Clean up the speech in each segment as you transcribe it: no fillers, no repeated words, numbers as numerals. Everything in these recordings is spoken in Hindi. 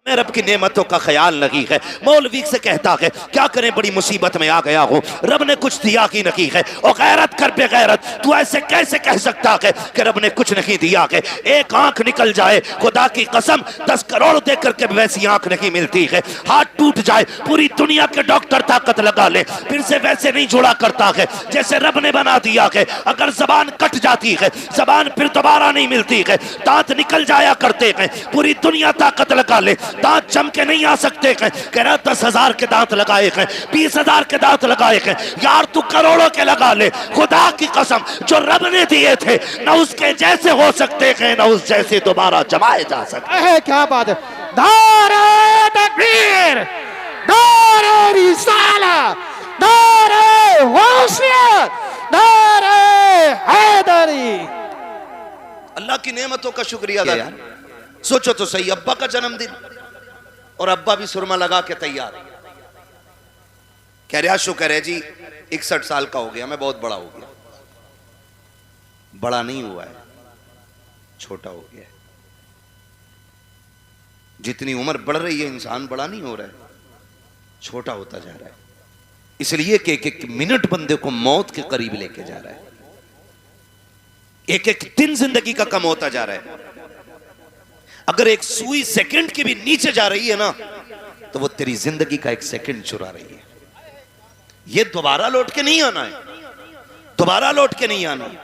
मैं रब की नेमतों का ख्याल नहीं है। मौलवी से कहता है क्या करें बड़ी मुसीबत में आ गया हूँ, रब ने कुछ दिया की नहीं है। और गैरत कर बेगैरत, तू ऐसे कैसे कह सकता है कि रब ने कुछ नहीं दिया है। एक आंख निकल जाए खुदा की कसम 10 करोड़ दे करके वैसी आंख नहीं मिलती है। हाथ टूट जाए पूरी दुनिया के डॉक्टर ताकत लगा ले फिर से वैसे नहीं जुड़ा करता है जैसे रब ने बना दिया है। अगर जबान कट जाती है जबान फिर दोबारा नहीं मिलती है। दांत निकल जाया करते हैं पूरी दुनिया ताकत लगा ले दांत जम के नहीं आ सकते हैं। कह रहा 10,000 के दांत लगाए हैं 20,000 के दांत लगाए हैं। यार तू करोड़ों के लगा ले, खुदा की कसम जो रब ने दिए थे न उसके जैसे हो सकते हैं न उस जैसे दोबारा जमाए जा सकते हैं। क्या बात है। नारे तकबीर, नारे रिसाला, नारे गौसियत, नारे हैदरी। अल्लाह की नेमतों का शुक्रिया अदा यार। सोचो तो सही, अब्बा का जन्मदिन और अब्बा भी सुरमा लगा के तैयार। कह रहा शुक्र है जी 61 साल का हो गया, मैं बहुत बड़ा हो गया। बड़ा नहीं हुआ है, छोटा हो गया है। जितनी उम्र बढ़ रही है इंसान बड़ा नहीं हो रहा है, छोटा होता जा रहा है। इसलिए कि एक एक मिनट बंदे को मौत के करीब लेके जा रहा है। एक एक दिन जिंदगी का कम होता जा रहा है। अगर एक सुई सेकंड की भी नीचे जा रही है ना तो वो तेरी जिंदगी का एक सेकंड चुरा रही है। ये दोबारा लौट के नहीं आना है, दोबारा लौट के नहीं आना।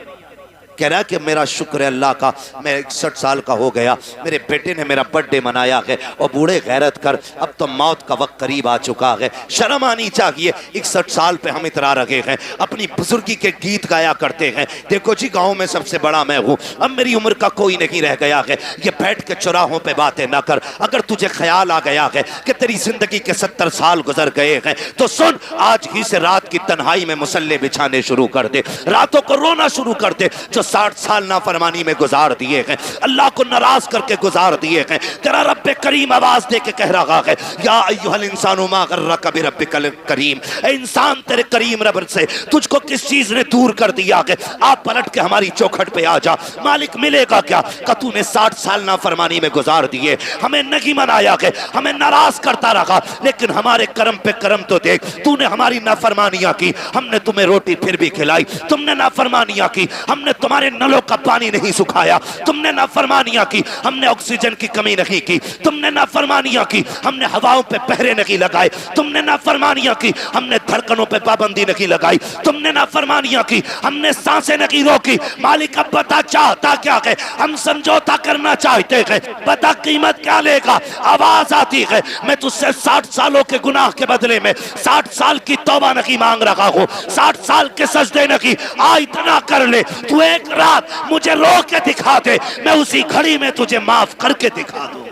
कह रहा कि मेरा शुक्र है अल्लाह का, मैं 61 साल का हो गया, मेरे बेटे ने मेरा बर्थडे मनाया है। और बूढ़े गैरत कर, अब तो मौत का वक्त करीब आ चुका है, शर्म आनी चाहिए। 61 साल पे हम इतरा रखे हैं, अपनी बुजुर्गी के गीत गाया करते हैं। देखो जी गाँव में सबसे बड़ा मैं हूँ, अब मेरी उम्र का कोई नहीं रह गया है। ये बैठ के चौराहों पर बातें ना कर। अगर तुझे ख्याल आ गया है कि तेरी जिंदगी के 70 साल गुजर गए हैं तो सुन, आज ही से रात की तन्हाई में मुसल्ले बिछाने शुरू कर दे, रातों को रोना शुरू कर दे। जो 60 साल नाफरमानी में गुजार दिए हैं, अल्लाह को नाराज करके गुजार दिए हैं। तेरा रब करीम आवाज दे के कह रहा है या अय्युहल इंसानु मा गर्रका बिरब्बिकल करीम। इंसान तेरे करीम रब से तुझको किस चीज ने दूर कर दिया है। आप पलट के हमारी चौखट पे आ जा, मालिक मिलेगा क्या का तूने 60 साल नाफरमानी में गुजार दिए, हमें नहीं मनाया है, हमें नाराज करता रहा। लेकिन हमारे कर्म पे कर्म तो देख, तूने हमारी नाफरमानियां की, हमने तुम्हें रोटी फिर भी खिलाई। तुमने नाफरमानियां की, हमने तुम्हारे नलों का पानी नहीं सुखाया। तुमने नाफरमानियां की, हमने ऑक्सीजन की कमी नहीं की। तुमने नाफरमानियां की, हमने हवाओं पे पहरे नहीं लगाए। तुमने नाफरमानियां की, हमने धड़कनों पे पाबंदी नहीं लगाई। तुमने नाफरमानियां की, हमने सांसें नहीं रोकी। मालिक अब बता चाहता क्या है, हम समझौता करना चाहते हैं, बता कीमत क्या लेगा। आवाज आती है मैं तुझसे 60 सालों के गुनाह के बदले में 60 साल की तौबा नहीं मांग रहा हूँ, 60 साल के सजदे नहीं। आ इतना कर ले, तू एक रात मुझे रो के दिखा दे, मैं उसी घड़ी में तुझे माफ करके दिखा दूं।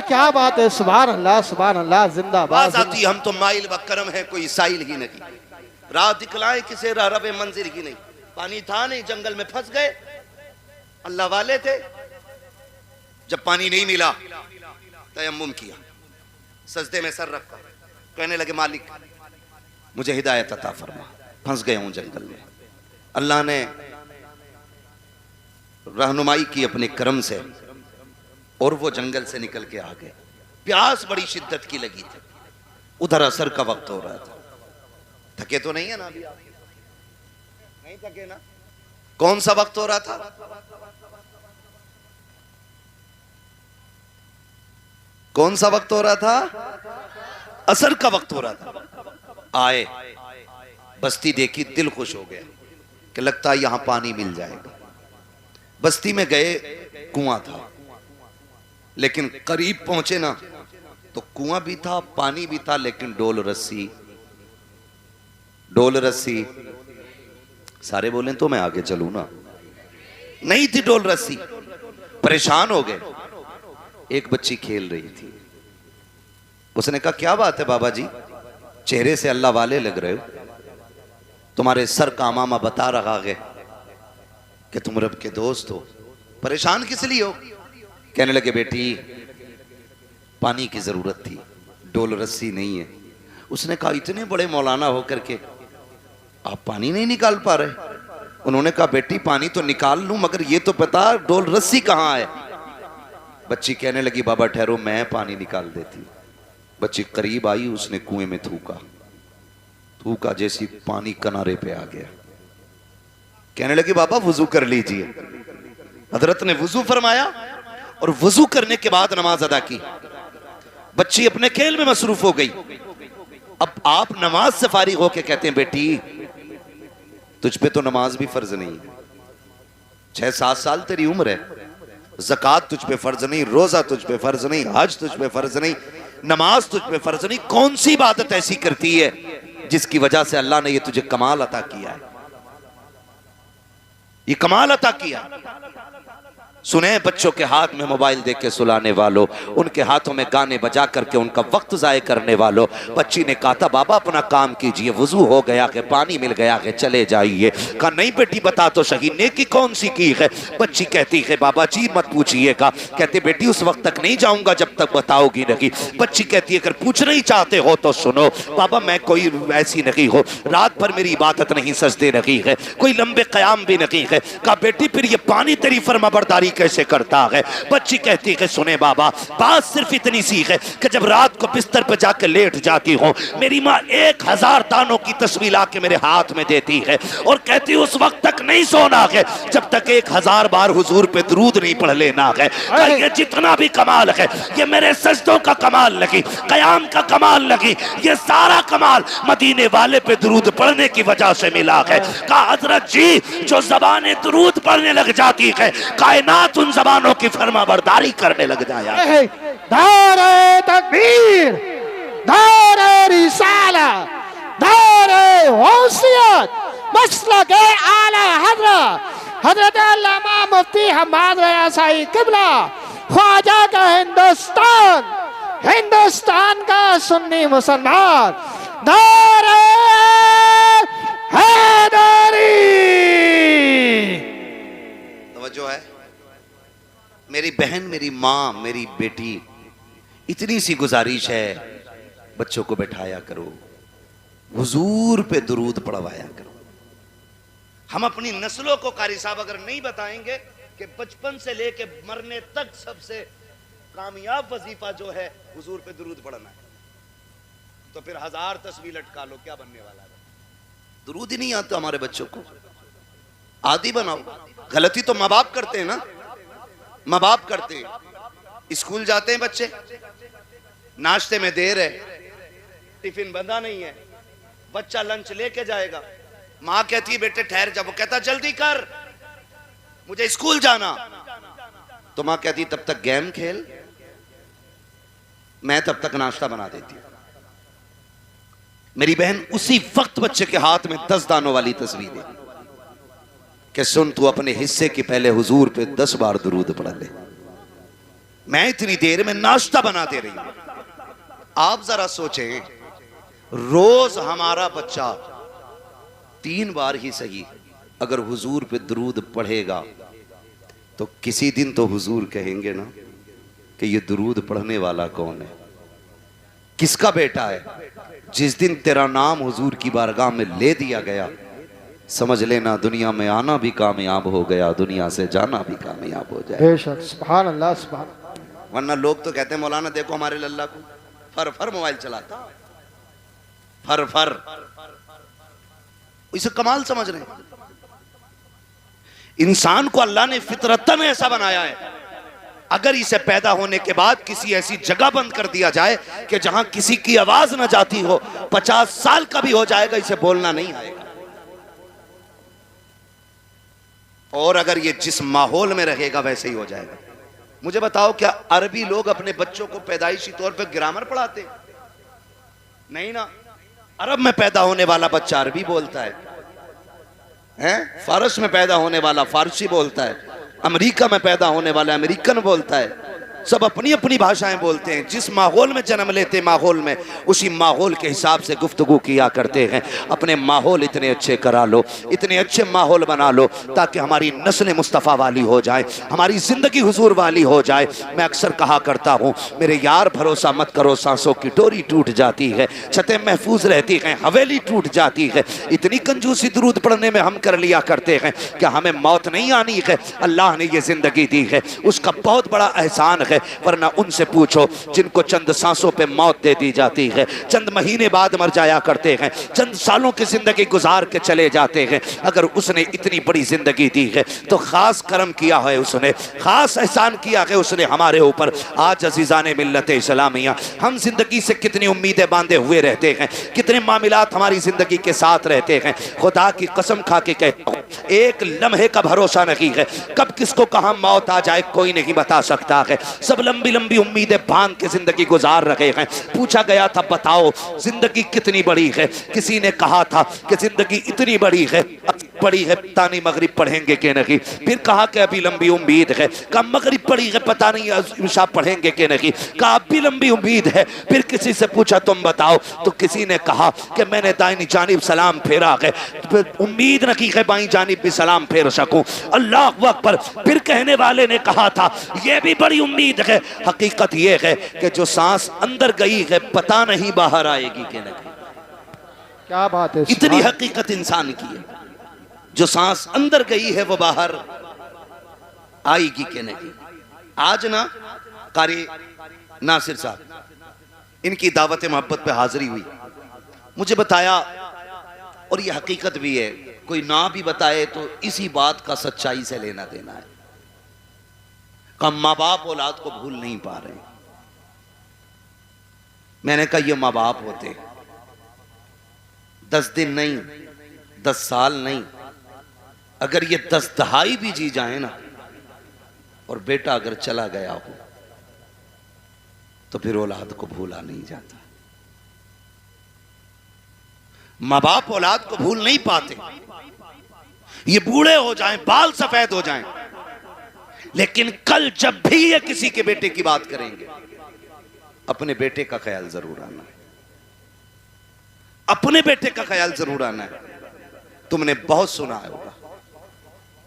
क्या बात है। सुभान अल्लाह, सुभान अल्लाह, जिंदाबाद। आती हम तो माइल बकरम है, कोई साइल ही नहीं। रात दिखलाए किसे रबे मंजिल ही नहीं। पानी था नहीं, जंगल में फंस गए, अल्लाह वाले थे। जब पानी नहीं मिला तयम्मुम किया, सजदे में सर रखा, कहने लगे मालिक मुझे हिदायत अता फरमा, फंस गया हूं जंगल में। अल्लाह ने रहनुमाई की अपने करम से और वो जंगल से निकल के आ गए। प्यास बड़ी शिद्दत की लगी थी, उधर असर का वक्त हो रहा था। थके तो नहीं है ना अभी आप? नहीं थके ना? कौन सा वक्त हो रहा था? कौन सा वक्त हो रहा था? असर का वक्त हो रहा था। आए, बस्ती देखी, दिल खुश हो गया कि लगता है यहां पानी मिल जाएगा। बस्ती में गए, कुआं था, लेकिन करीब पहुंचे ना तो कुआं भी था, पानी भी था, लेकिन डोल रस्सी। डोल रस्सी सारे बोले तो मैं आगे चलूं ना, नहीं थी डोल रस्सी। परेशान हो गए। एक बच्ची खेल रही थी, उसने कहा क्या बात है बाबा जी, चेहरे से अल्लाह वाले लग रहे हो, तुम्हारे सर का मामा बता रहा है कि तुम रब के दोस्त हो, परेशान किस लिए हो? कहने लगे बेटी पानी की जरूरत थी, डोल रस्सी नहीं है। उसने कहा इतने बड़े मौलाना होकर के आप पानी नहीं निकाल पा रहे? उन्होंने कहा बेटी पानी तो निकाल लूं, मगर ये तो बता डोल रस्सी कहां है। बच्ची कहने लगी बाबा ठहरो मैं पानी निकाल देती हूं। बच्ची करीब आई, उसने कुएं में थूका, थूका जैसी पानी किनारे पे आ गया। कहने लगी बाबा वुजू कर लीजिए। हजरत ने वुजू फरमाया और वुजू करने के बाद नमाज अदा की। बच्ची अपने खेल में मसरूफ हो गई। अब आप नमाज से फारिग होके कहते हैं बेटी तुझ पे तो नमाज भी फर्ज नहीं है, 6-7 साल तेरी उम्र है, ज़कात तुझ पे फर्ज नहीं, रोजा तुझ पे फर्ज नहीं, हज तुझ पे फर्ज नहीं, नमाज तुझ पे फर्ज नहीं, कौन सी इबादत ऐसी करती है जिसकी वजह से अल्लाह ने ये तुझे कमाल अता किया है, ये कमाल अता किया। सुने बच्चों के हाथ में मोबाइल देख के सुलाने वालों, उनके हाथों में गाने बजा करके उनका वक्त जाये करने वालों। बच्ची ने कहा था बाबा अपना काम कीजिए, वुजू हो गया कि पानी मिल गया कि चले जाइए। कहा नहीं बेटी बता तो सही नेकी कौन सी की है। बच्ची कहती है बाबा जी मत पूछिएगा। कहते बेटी उस वक्त तक नहीं जाऊंगा जब तक बताओगी नहीं। बच्ची कहती है अगर पूछना ही चाहते हो तो सुनो बाबा मैं कोई ऐसी नहीं हो, रात भर मेरी इबादत नहीं, सजदे नहीं है, कोई लंबे कयाम भी नहीं है। कहा बेटी फिर ये पानी तेरी फरमाबरदारी कैसे करता है। बच्ची कहती है सुने बाबा बात सिर्फ इतनी सी है कि जब रात को बिस्तर पर जाकर लेट जाती हूँ मेरी माँ 1000 दानों की तस्वीर लाके मेरे हाथ में देती है और कहती है उस वक्त तक नहीं सोना है जब तक 1000 बार हुजूर पे दरूद नहीं पढ़ लेना है। ये जितना भी कमाल है ये मेरे सजदों का कमाल लगी, कयाम का कमाल लगी, ये सारा कमाल मदीने वाले पे दरूद पढ़ने की वजह से मिला है। कहा हजरत जी जो जबानें दरूद पढ़ने लग जाती है कायनात उन जबानों की फरमाबरदारी करने लग जाया। दारे तकबीर, दारे रिसाला, दारे होशियत, मसलक आला हजरत अल्लामा मुफ्ती हम्माद रज़ा साई किबला ख्वाजा का हिंदुस्तान का सुन्नी मुसलमान दारे हैदरी। तवज्जो है मेरी बहन, मेरी माँ, मेरी बेटी, इतनी सी गुजारिश है बच्चों को बैठाया करो, हुजूर पे दुरूद पढ़वाया करो। हम अपनी नस्लों को कारी साहब अगर नहीं बताएंगे कि बचपन से लेके मरने तक सबसे कामयाब वजीफा जो है हुजूर पे दुरूद पढ़ना है तो फिर 1000 तस्वीर लटका लो क्या बनने वाला है। दुरूद ही नहीं आता हमारे बच्चों को, आदि बनाओ। गलती तो माँ बाप करते हैं ना, माँ बाप करते हैं। स्कूल जाते हैं बच्चे, नाश्ते में देर है, टिफिन बंधा नहीं है, बच्चा लंच लेके जाएगा, माँ कहती है बेटे ठहर जा, वो कहता जल्दी कर मुझे स्कूल जाना, तो माँ कहती तब तक गेम खेल, मैं तब तक नाश्ता बना देती हूं। मेरी बहन उसी वक्त बच्चे के हाथ में 10 दानों वाली तस्वीर है कि सुन तू अपने हिस्से के पहले हुजूर पे 10 बार दुरूद पढ़ ले, मैं इतनी देर में नाश्ता बना दे रही हूं। आप जरा सोचें रोज हमारा बच्चा 3 बार ही सही अगर हुजूर पे दुरूद पढ़ेगा तो किसी दिन तो हुजूर कहेंगे ना कि ये दुरूद पढ़ने वाला कौन है, किसका बेटा है। जिस दिन तेरा नाम हुजूर की बारगाह में ले दिया गया समझ लेना दुनिया में आना भी कामयाब हो गया, दुनिया से जाना भी कामयाब हो जाए। बेशक सुभान अल्लाह सुभान। वरना लोग तो कहते हैं मौलाना देखो हमारे लल्ला को फर फर मोबाइल चलाता, फर फर, इसे कमाल समझ रहे हैं। इंसान को अल्लाह ने फितरतन ऐसा बनाया है, अगर इसे पैदा होने के बाद किसी ऐसी जगह बंद कर दिया जाए कि जहां किसी की आवाज ना जाती हो, 50 साल का भी हो जाएगा इसे बोलना नहीं आएगा। और अगर ये जिस माहौल में रहेगा वैसे ही हो जाएगा। मुझे बताओ क्या अरबी लोग अपने बच्चों को पैदाइशी तौर पर ग्रामर पढ़ाते नहीं ना। अरब में पैदा होने वाला बच्चा अरबी बोलता है, फारस में पैदा होने वाला फारसी बोलता है, अमेरिका में पैदा होने वाला अमेरिकन बोलता है, सब अपनी अपनी भाषाएं बोलते हैं। जिस माहौल में जन्म लेते माहौल में उसी माहौल के हिसाब से गुफ्तगू किया करते हैं। अपने माहौल इतने अच्छे करा लो, इतने अच्छे माहौल बना लो ताकि हमारी नस्ल मुस्तफ़ा वाली हो जाए, हमारी ज़िंदगी हुजूर वाली हो जाए। मैं अक्सर कहा करता हूँ मेरे यार भरोसा मत करो, सांसों की डोरी टूट जाती है, छतें महफूज रहती हैं, हवेली टूट जाती है। इतनी कंजूसी दुरूद पढ़ने में हम कर लिया करते हैं कि हमें मौत नहीं आनी है, अल्लाह ने ये ज़िंदगी दी है उसका बहुत बड़ा एहसान है। है, वरना उनसे पूछो जिनको चंद सांसों पे मौत दे दी जाती है, चंद महीने बाद मर जाया करते हैं, चंद सालों की जिंदगी गुजार के चले जाते हैं। अगर उसने इतनी बड़ी जिंदगी दी है तो खास करम किया है, उसने खास एहसान किया है उसने हमारे ऊपर। आज अजीजान मिल्लत इस्लामिया, हम जिंदगी से कितनी उम्मीदें बांधे हुए रहते हैं, कितने मामलात हमारी जिंदगी के साथ रहते हैं। खुदा की कसम खा के कहता हूं, एक लम्हे का भरोसा नहीं है, कब किसको कहां मौत आ जाए कोई नहीं बता सकता है। सब लंबी लंबी उम्मीदें बांध के जिंदगी गुजार रहे हैं। पूछा गया था बताओ जिंदगी कितनी बड़ी है, किसी ने कहा था कि जिंदगी इतनी बड़ी है पता नहीं मगरिब पढ़ेंगे कि नहीं। फिर कहा कि अभी लंबी उम्मीद है, कहा मगरिब पढ़ी है पता नहीं इशा पढ़ेंगे कि नहीं, कहा अभी लंबी उम्मीद है। फिर किसी से पूछा तुम बताओ, तो किसी ने कहा कि मैंने दाहिनी जानिब सलाम फेरा है, उम्मीद न की है बाईं जानिब भी सलाम फेर सकूं। अल्लाह अकबर। फिर कहने वाले ने कहा था यह भी बड़ी उम्मीद है। हकीकत यह है कि जो सांस अंदर गई है पता नहीं बाहर आएगी कि नहीं। क्या बात है, इतनी हकीकत इंसान की है, जो सांस अंदर गई है वो बाहर आएगी कि नहीं। आज ना कारी नासिर साहब, इनकी दावत मोहब्बत पे हाजिरी हुई, मुझे बताया और ये हकीकत भी है, कोई ना भी बताए तो इसी बात का सच्चाई से लेना देना है। कम माँ बाप औलाद को भूल नहीं पा रहे। मैंने कहा ये माँ बाप होते 10 दिन नहीं 10 साल नहीं, अगर ये 10 दहाई भी जी जाए ना, और बेटा अगर चला गया हो तो फिर औलाद को भूला नहीं जाता। माँ बाप औलाद को भूल नहीं पाते। ये बूढ़े हो जाएं, बाल सफेद हो जाएं, लेकिन कल जब भी ये किसी के बेटे की बात करेंगे, अपने बेटे का ख्याल जरूर आना है, अपने बेटे का ख्याल जरूर आना है। तुमने बहुत सुना होगा,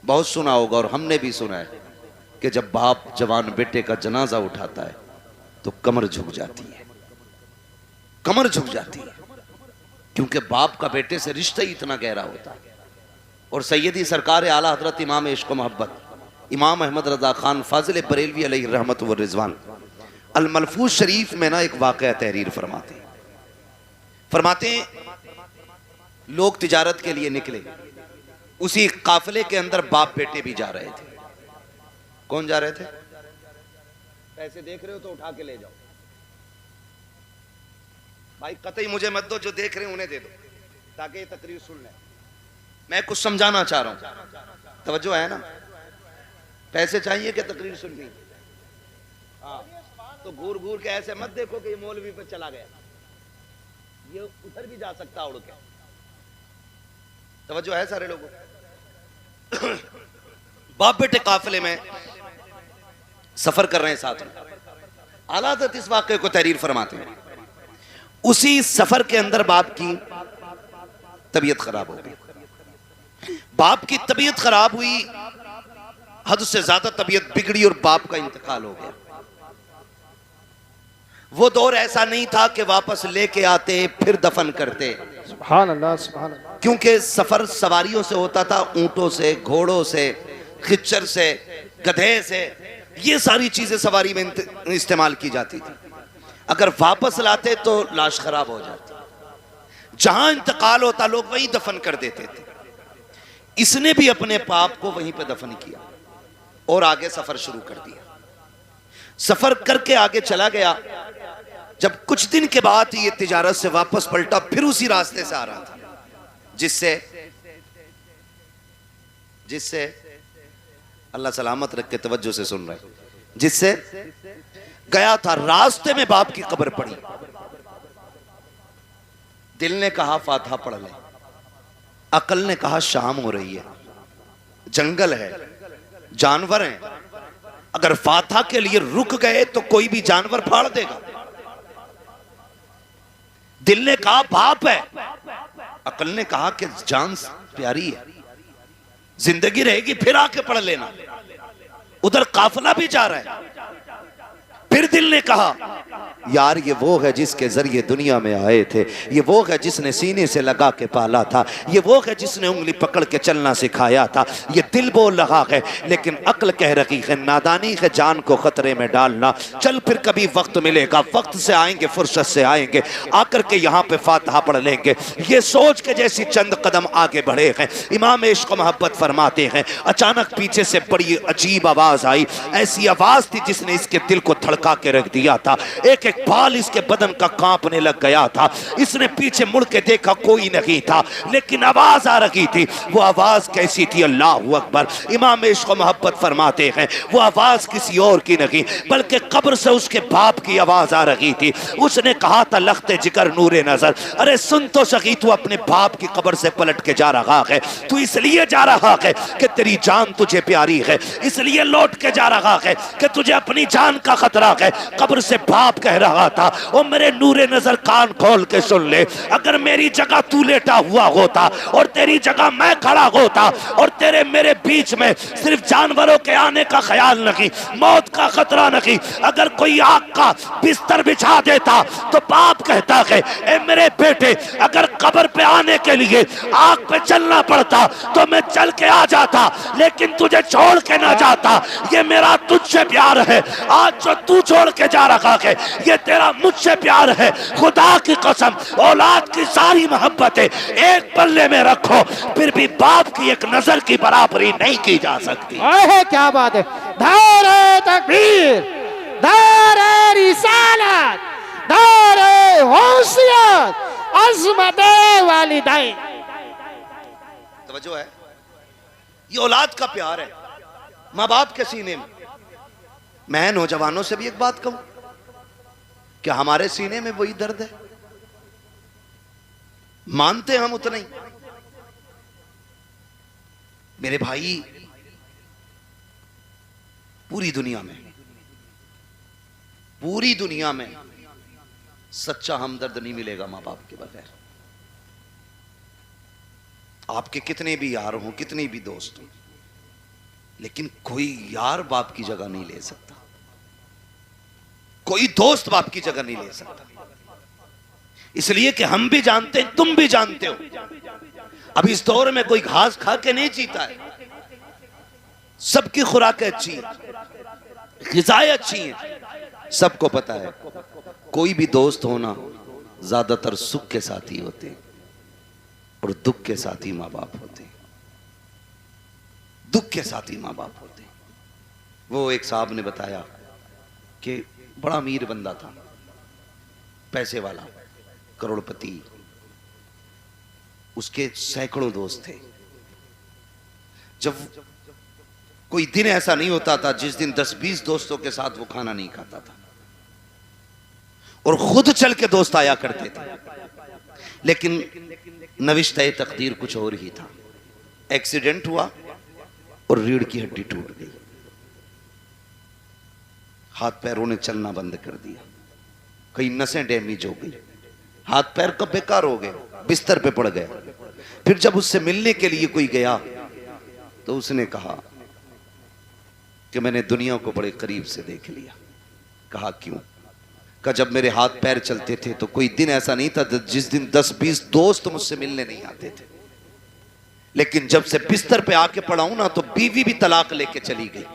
बहुत सुना होगा, और हमने भी सुना है कि जब बाप जवान बेटे का जनाजा उठाता है तो कमर झुक जाती है, कमर झुक जाती है, क्योंकि बाप का बेटे से रिश्ता ही इतना गहरा होता है। और सैयदी सरकार आला हजरत इमाम इश्क मोहब्बत इमाम अहमद रजा खान फाजिल बरेलवी अलैहि रहमत व रिजवान अल मलफूज शरीफ में ना एक वाक़या तहरीर फरमाते लोग तिजारत के लिए निकले, उसी काफिले के अंदर बाप बेटे भी जा रहे थे। कौन जा रहे थे? पैसे देख रहे हो तो उठा के ले जाओ भाई, कतई मुझे मत दो, जो देख रहे हैं उन्हें दे दो ताकि ये तकरीर सुन लें। मैं कुछ समझाना चाह रहा हूं, तवज्जो है ना? पैसे चाहिए कि तकरीर सुन गई? हाँ, तो घूर घूर के ऐसे मत देखो कि ये मौलवी पे चला गया, ये उधर भी जा सकता उड़ के। तवज्जो है सारे लोगों? बाप बेटे काफिले में सफर कर रहे हैं साथ में। आला हज़रत इस वाक़े को तहरीर फरमाते हैं, उसी सफर के अंदर बाप की तबीयत खराब हो गई। बाप की तबीयत खराब हुई, हद से ज्यादा तबीयत बिगड़ी और बाप का इंतकाल हो गया। वो दौर ऐसा नहीं था कि वापस लेके आते फिर दफन करते, सुभान अल्लाह सुभान अल्लाह, क्योंकि सफर सवारियों से होता था, ऊंटों से, घोड़ों से, खिच्चर से, गधे से, ये सारी चीजें सवारी में इस्तेमाल की जाती थी। अगर वापस लाते तो लाश खराब हो जाती, जहां इंतकाल होता लोग वहीं दफन कर देते थे। इसने भी अपने पाप को वहीं पे दफन किया और आगे सफर शुरू कर दिया। सफर करके आगे चला गया। जब कुछ दिन के बाद ये तिजारत से वापस पलटा, फिर उसी रास्ते से आ रहा था जिससे अल्लाह सलामत रख के तवज्जो से सुन रहे, जिससे गया था। रास्ते में बाप की कब्र पड़ी। दिल ने कहा फातिहा पढ़ ले, अकल ने कहा शाम हो रही है, जंगल है, जानवर हैं, अगर फातिहा के लिए रुक गए तो कोई भी जानवर फाड़ देगा। दिल ने कहा बाप है, अकल ने कहा कि जान प्यारी है, जिंदगी रहेगी फिर आके पढ़ लेना। उधर काफिला भी जा रहा है, फिर दिल ने कहा यार ये वो है जिसके जरिए दुनिया में आए थे, ये वो है जिसने सीने से लगा के पाला था, ये वो है जिसने उंगली पकड़ के चलना सिखाया था। ये दिल बोल रहा है लेकिन अक्ल कह रही है नादानी है जान को खतरे में डालना। चल फिर कभी वक्त मिलेगा, वक्त से आएंगे, फुर्सत से आएंगे, आकर के यहाँ पे फातिहा पढ़ लेंगे। ये सोच के जैसी चंद कदम आगे बढ़े हैं, इमाम इश्क मोहब्बत फरमाते हैं अचानक पीछे से बड़ी अजीब आवाज आई। ऐसी आवाज थी जिसने इसके दिल को धड़का के रख दिया था। एक एक बाल इसके बदन का कांपने लग गया था। इसने पीछे मुड़ के देखा, कोई नहीं था, लेकिन आवाज आ रही थी। वो आवाज कैसी थी? अल्लाह अकबर। इमाम इश्क मोहब्बत फरमाते हैं वो आवाज किसी और की नहीं बल्कि कब्र से उसके बाप की आवाज आ रही थी। उसने कहा था लख्ते जिगर नूरे नजर, अरे सुन तो सकी, तू अपने बाप की कब्र से पलट के जा रहा है। तू इसलिए जा रहा है कि तेरी जान तुझे प्यारी है, इसलिए लौट के जा रहा है कि तुझे अपनी जान का खतरा है। कब्र से बाप कह रहा था ओ मेरे नूरे नजर कान खोल के सुन ले, अगर मेरी जगह तू लेटा हुआ होता और तेरी जगह मैं खड़ा होता और तेरे मेरे बीच में सिर्फ जानवरों के आने का ख्याल नहीं, मौत का खतरा नहीं, अगर कोई आग का बिस्तर बिछा देता तो बाप कहता है ए मेरे बेटे अगर कब्र पे आने के लिए आग पे चलना पड़ता तो मैं चल के आ जाता, लेकिन तुझे छोड़ के ना जाता। ये मेरा तुझसे प्यार है, आज जो तू छोड़ के जा रहा है ये तेरा मुझसे प्यार है। खुदा की कसम औलाद की सारी मोहब्बतें एक पल्ले में रखो, फिर भी बाप की एक नजर की बराबरी नहीं की जा सकती। है क्या बात है। धारे तकबीर, धारे रिसालत, धारे होशियत, अज़मते वालिदैन। तवज्जो है, ये औलाद का प्यार है माँ बाप के सीने में। मैं नौजवानों से भी एक बात कहूं, क्या हमारे सीने में वही दर्द है? मानते हम उतना ही। मेरे भाई पूरी दुनिया में सच्चा हमदर्द नहीं मिलेगा मां बाप के बगैर। आपके कितने भी यार हों, कितने भी दोस्त हों, लेकिन कोई यार बाप की जगह नहीं ले सकता, कोई दोस्त बाप की जगह नहीं ले सकता। इसलिए कि हम भी जानते हैं, तुम भी जानते हो, अब इस दौर में कोई घास खा के नहीं जीता है। सबकी खुराकें अच्छी हैं, ग़िज़ाएं अच्छी हैं, सबको पता है। कोई भी दोस्त होना ज्यादातर सुख के साथ ही होते हैं और दुख के साथ ही माँ बाप होते हैं। दुख के साथ ही माँ बाप होते हैं। वो एक साहब ने बताया कि बड़ा अमीर बंदा था, पैसे वाला, करोड़पति, उसके सैकड़ों दोस्त थे। जब कोई दिन ऐसा नहीं होता था जिस दिन 10-20 दोस्तों के साथ वो खाना नहीं खाता था, और खुद चल के दोस्त आया करते थे। लेकिन नविश्ते तकदीर कुछ और ही था। एक्सीडेंट हुआ और रीढ़ की हड्डी टूट गई, हाथ पैरों ने चलना बंद कर दिया, कई नसें डैमेज हो गई, हाथ पैर कब बेकार हो गए, बिस्तर पे पड़ गया। फिर जब उससे मिलने के लिए कोई गया तो उसने कहा कि मैंने दुनिया को बड़े करीब से देख लिया। कहा क्यों? कहा जब मेरे हाथ पैर चलते थे तो कोई दिन ऐसा नहीं था जिस दिन 10-20 दोस्त मुझसे मिलने नहीं आते थे, लेकिन जब से बिस्तर पे आके पड़ा हूं ना तो बीवी भी तलाक लेके चली गई।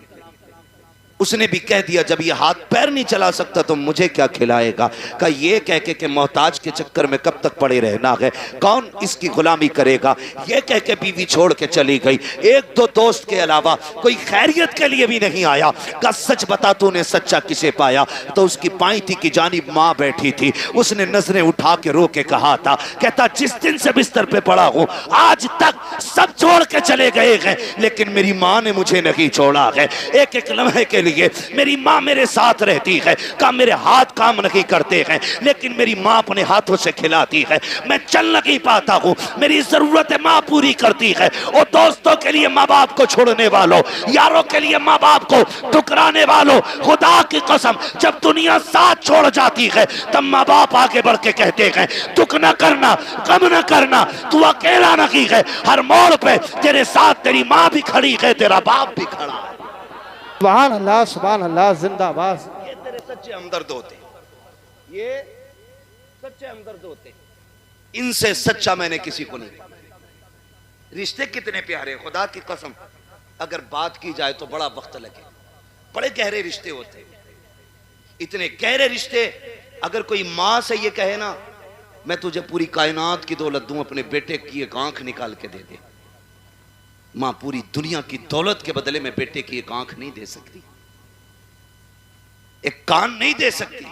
उसने भी कह दिया जब ये हाथ पैर नहीं चला सकता तो मुझे क्या खिलाएगा। का ये कह के मोहताज के चक्कर में कब तक पड़े रहना है, कौन इसकी गुलामी करेगा, ये कह के बीवी छोड़ के चली गई। एक दो दोस्त के अलावा कोई खैरियत के लिए भी नहीं आया। का सच बता तूने सच्चा किसे पाया? तो उसकी पाईती की जानिब माँ बैठी थी, उसने नजरें उठा के रो के कहा था, कहता जिस दिन से बिस्तर पे पड़ा हूं आज तक सब छोड़ के चले गए हैं, लेकिन मेरी माँ ने मुझे नहीं छोड़ा है। एक एक लम्हे के लिए मेरी माँ मेरे साथ रहती है। का मेरे हाथ काम नहीं करते हैं लेकिन मेरी माँ अपने हाथों से खिलाती है। मैं चल नहीं पाता हूँ, मेरी जरूरतें माँ पूरी करती है। और दोस्तों के लिए माँ बाप को छोड़ने वालों, यारों के लिए माँ बाप को ठुकराने वालों, खुदा की कसम जब दुनिया साथ छोड़ जाती है तब माँ बाप आगे बढ़ के कहते हैं दुख न करना, गम न करना, तू अकेला नहीं है, हर मोड़ पे तेरे साथ तेरी माँ भी खड़ी है, तेरा बाप भी खड़ा है। सुभान अल्लाह, सुभान अल्लाह, जिंदाबाद। ये तेरे सच्चे हमदर्द होते, ये सच्चे हमदर्द होते, इनसे सच्चा मैंने किसी को नहीं देखा। रिश्ते कितने प्यारे, खुदा की कसम अगर बात की जाए तो बड़ा वक्त लगे, बड़े गहरे रिश्ते होते, इतने गहरे रिश्ते। अगर कोई माँ से ये कहे ना मैं तुझे पूरी कायनात की दौलत दूं, अपने बेटे की एक आंख निकाल के दे दे, माँ पूरी दुनिया की दौलत के बदले में बेटे की एक आंख नहीं दे सकती, एक कान नहीं दे सकती,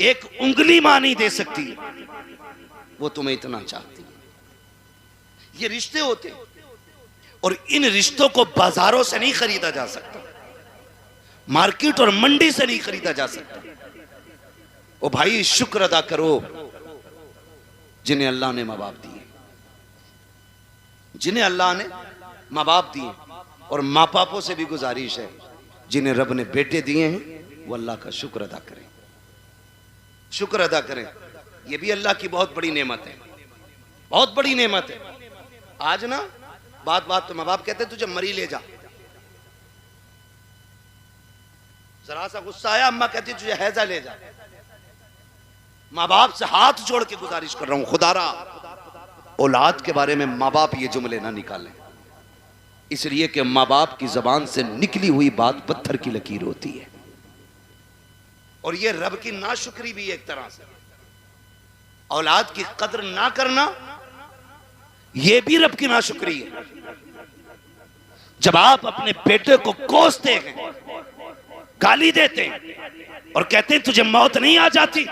एक उंगली मां नहीं दे सकती, वो तुम्हें इतना चाहती है। ये रिश्ते होते, और इन रिश्तों को बाजारों से नहीं खरीदा जा सकता, मार्केट और मंडी से नहीं खरीदा जा सकता। ओ भाई शुक्र अदा करो जिन्हें अल्लाह ने मां बाप दिए, जिन्हें अल्लाह ने मां बाप दिए, और मां बापों से भी गुजारिश है जिन्हें रब ने बेटे दिए हैं वो अल्लाह का शुक्र अदा करें, शुक्र अदा करें। ये भी अल्लाह की बहुत बड़ी नेमत है, बहुत बड़ी नेमत है। आज ना बात बात तो मां बाप कहते तुझे मरी ले जा, जरा सा गुस्सा आया अम्मा कहती तुझे हैजा ले जा। मां बाप से हाथ जोड़ के गुजारिश कर रहा हूं, खुदारा औलाद के बारे में मां बाप ये जुमले ना निकालें, इसलिए कि मां बाप की जबान से निकली हुई बात पत्थर की लकीर होती है, और ये रब की नाशुक्री भी एक तरह से। औलाद की कद्र ना करना ये भी रब की नाशुक्री है। जब आप अपने बेटे को कोसते हैं, गाली देते हैं और कहते हैं तुझे मौत नहीं आ जाती,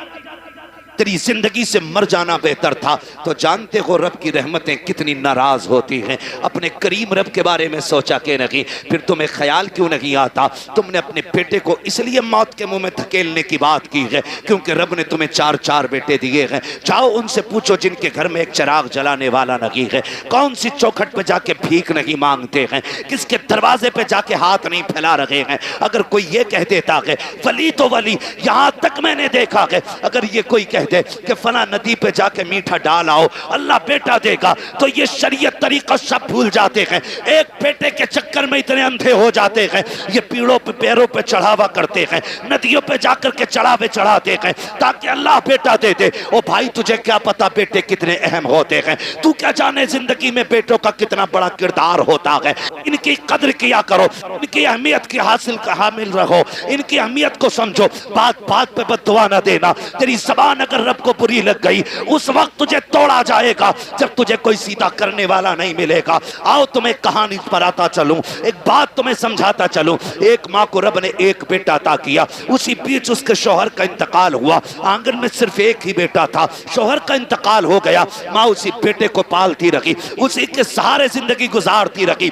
तेरी जिंदगी से मर जाना बेहतर था, तो जानते हो रब की रहमतें कितनी नाराज होती हैं। अपने करीम रब के बारे में सोचा के नहीं, फिर तुम्हें ख्याल क्यों नहीं आता तुमने अपने बेटे को इसलिए मौत के मुंह में धकेलने की बात की है क्योंकि रब ने तुम्हें 4 बेटे दिए हैं। जाओ उनसे पूछो जिनके घर में एक चिराग जलाने वाला नहीं है, कौन सी चौखट पे जाके भीख नहीं मांगते हैं, किसके दरवाजे पे जाके हाथ नहीं फैला रहे हैं। अगर कोई ये कह देता है वली तो वली, यहां तक मैंने देखा है अगर ये कोई कह दे कि फला नदी पे जाके मीठा डाल आओ अल्लाह बेटा देगा, तो ये शरीयत तरीका सब भूल जाते हैं। एक बेटे के चक्कर में इतने अंधे हो जाते हैं, ये पीड़ों पे पैरों पे चढ़ावा करते हैं, नदियों पे जाकर के चढ़ावे चढ़ाते हैं ताकि अल्लाह बेटा दे दे। ओ भाई तुझे क्या पता बेटे कितने अहम होते हैं, तू क्या जाने जिंदगी में बेटों का कितना बड़ा किरदार होता है। इनकी कद्र किया करो, इनकी अहमियत की हामिल रहो, इनकी अहमियत को समझो। बात बात पे बद्दुआ ना देना, तेरी ज़बान अगर रब को बुरी लग गई उस वक्त तुझे तोड़ा जाएगा जब तुझे कोई सीधा करने वाला नहीं मिलेगा। आओ तुम्हें कहानी पर आता चलूं, एक बात तुम्हें समझाता चलूं। एक माँ को रब ने एक बेटा अता किया, उसी बीच उसके शौहर का इंतकाल हुआ, आंगन में सिर्फ एक ही बेटा था, शौहर का इंतकाल हो गया, माँ उसी बेटे को पालती रही, उसी के सहारे जिंदगी गुजारती रही।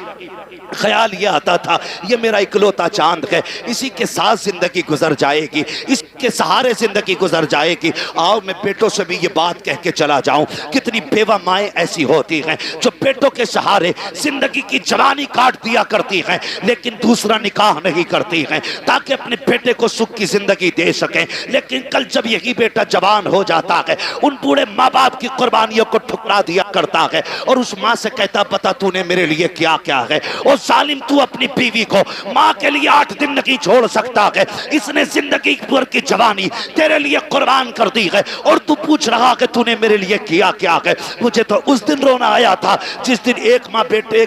ख्याल ये आता था ये मेरा इकलौता चांद है, इसी के साथ जिंदगी गुजर जाएगी, इसके सहारे जिंदगी गुजर जाएगी। आओ मैं बेटों से भी ये बात कह के चला जाऊं, कितनी बेवा माएँ ऐसी होती हैं जो बेटों के सहारे जिंदगी की जवानी काट दिया करती हैं लेकिन दूसरा निकाह नहीं करती हैं ताकि अपने बेटे को सुख की जिंदगी दे सकें। लेकिन कल जब यही बेटा जवान हो जाता है उन बूढ़े माँ बाप की कुर्बानियों को ठुकरा दिया करता है और उस माँ से कहता पता तूने मेरे लिए क्या क्या है। और जालिम तू अपनी बीवी को माँ के लिए 8 दिन नहीं छोड़ सकता है, इसने जिंदगी भर की जवानी तेरे लिए कुर्बान कर दी है और तू पूछ रहा है तूने मेरे लिए किया क्या है। मुझे तो उस दिन रोना आया था जिस दिन एक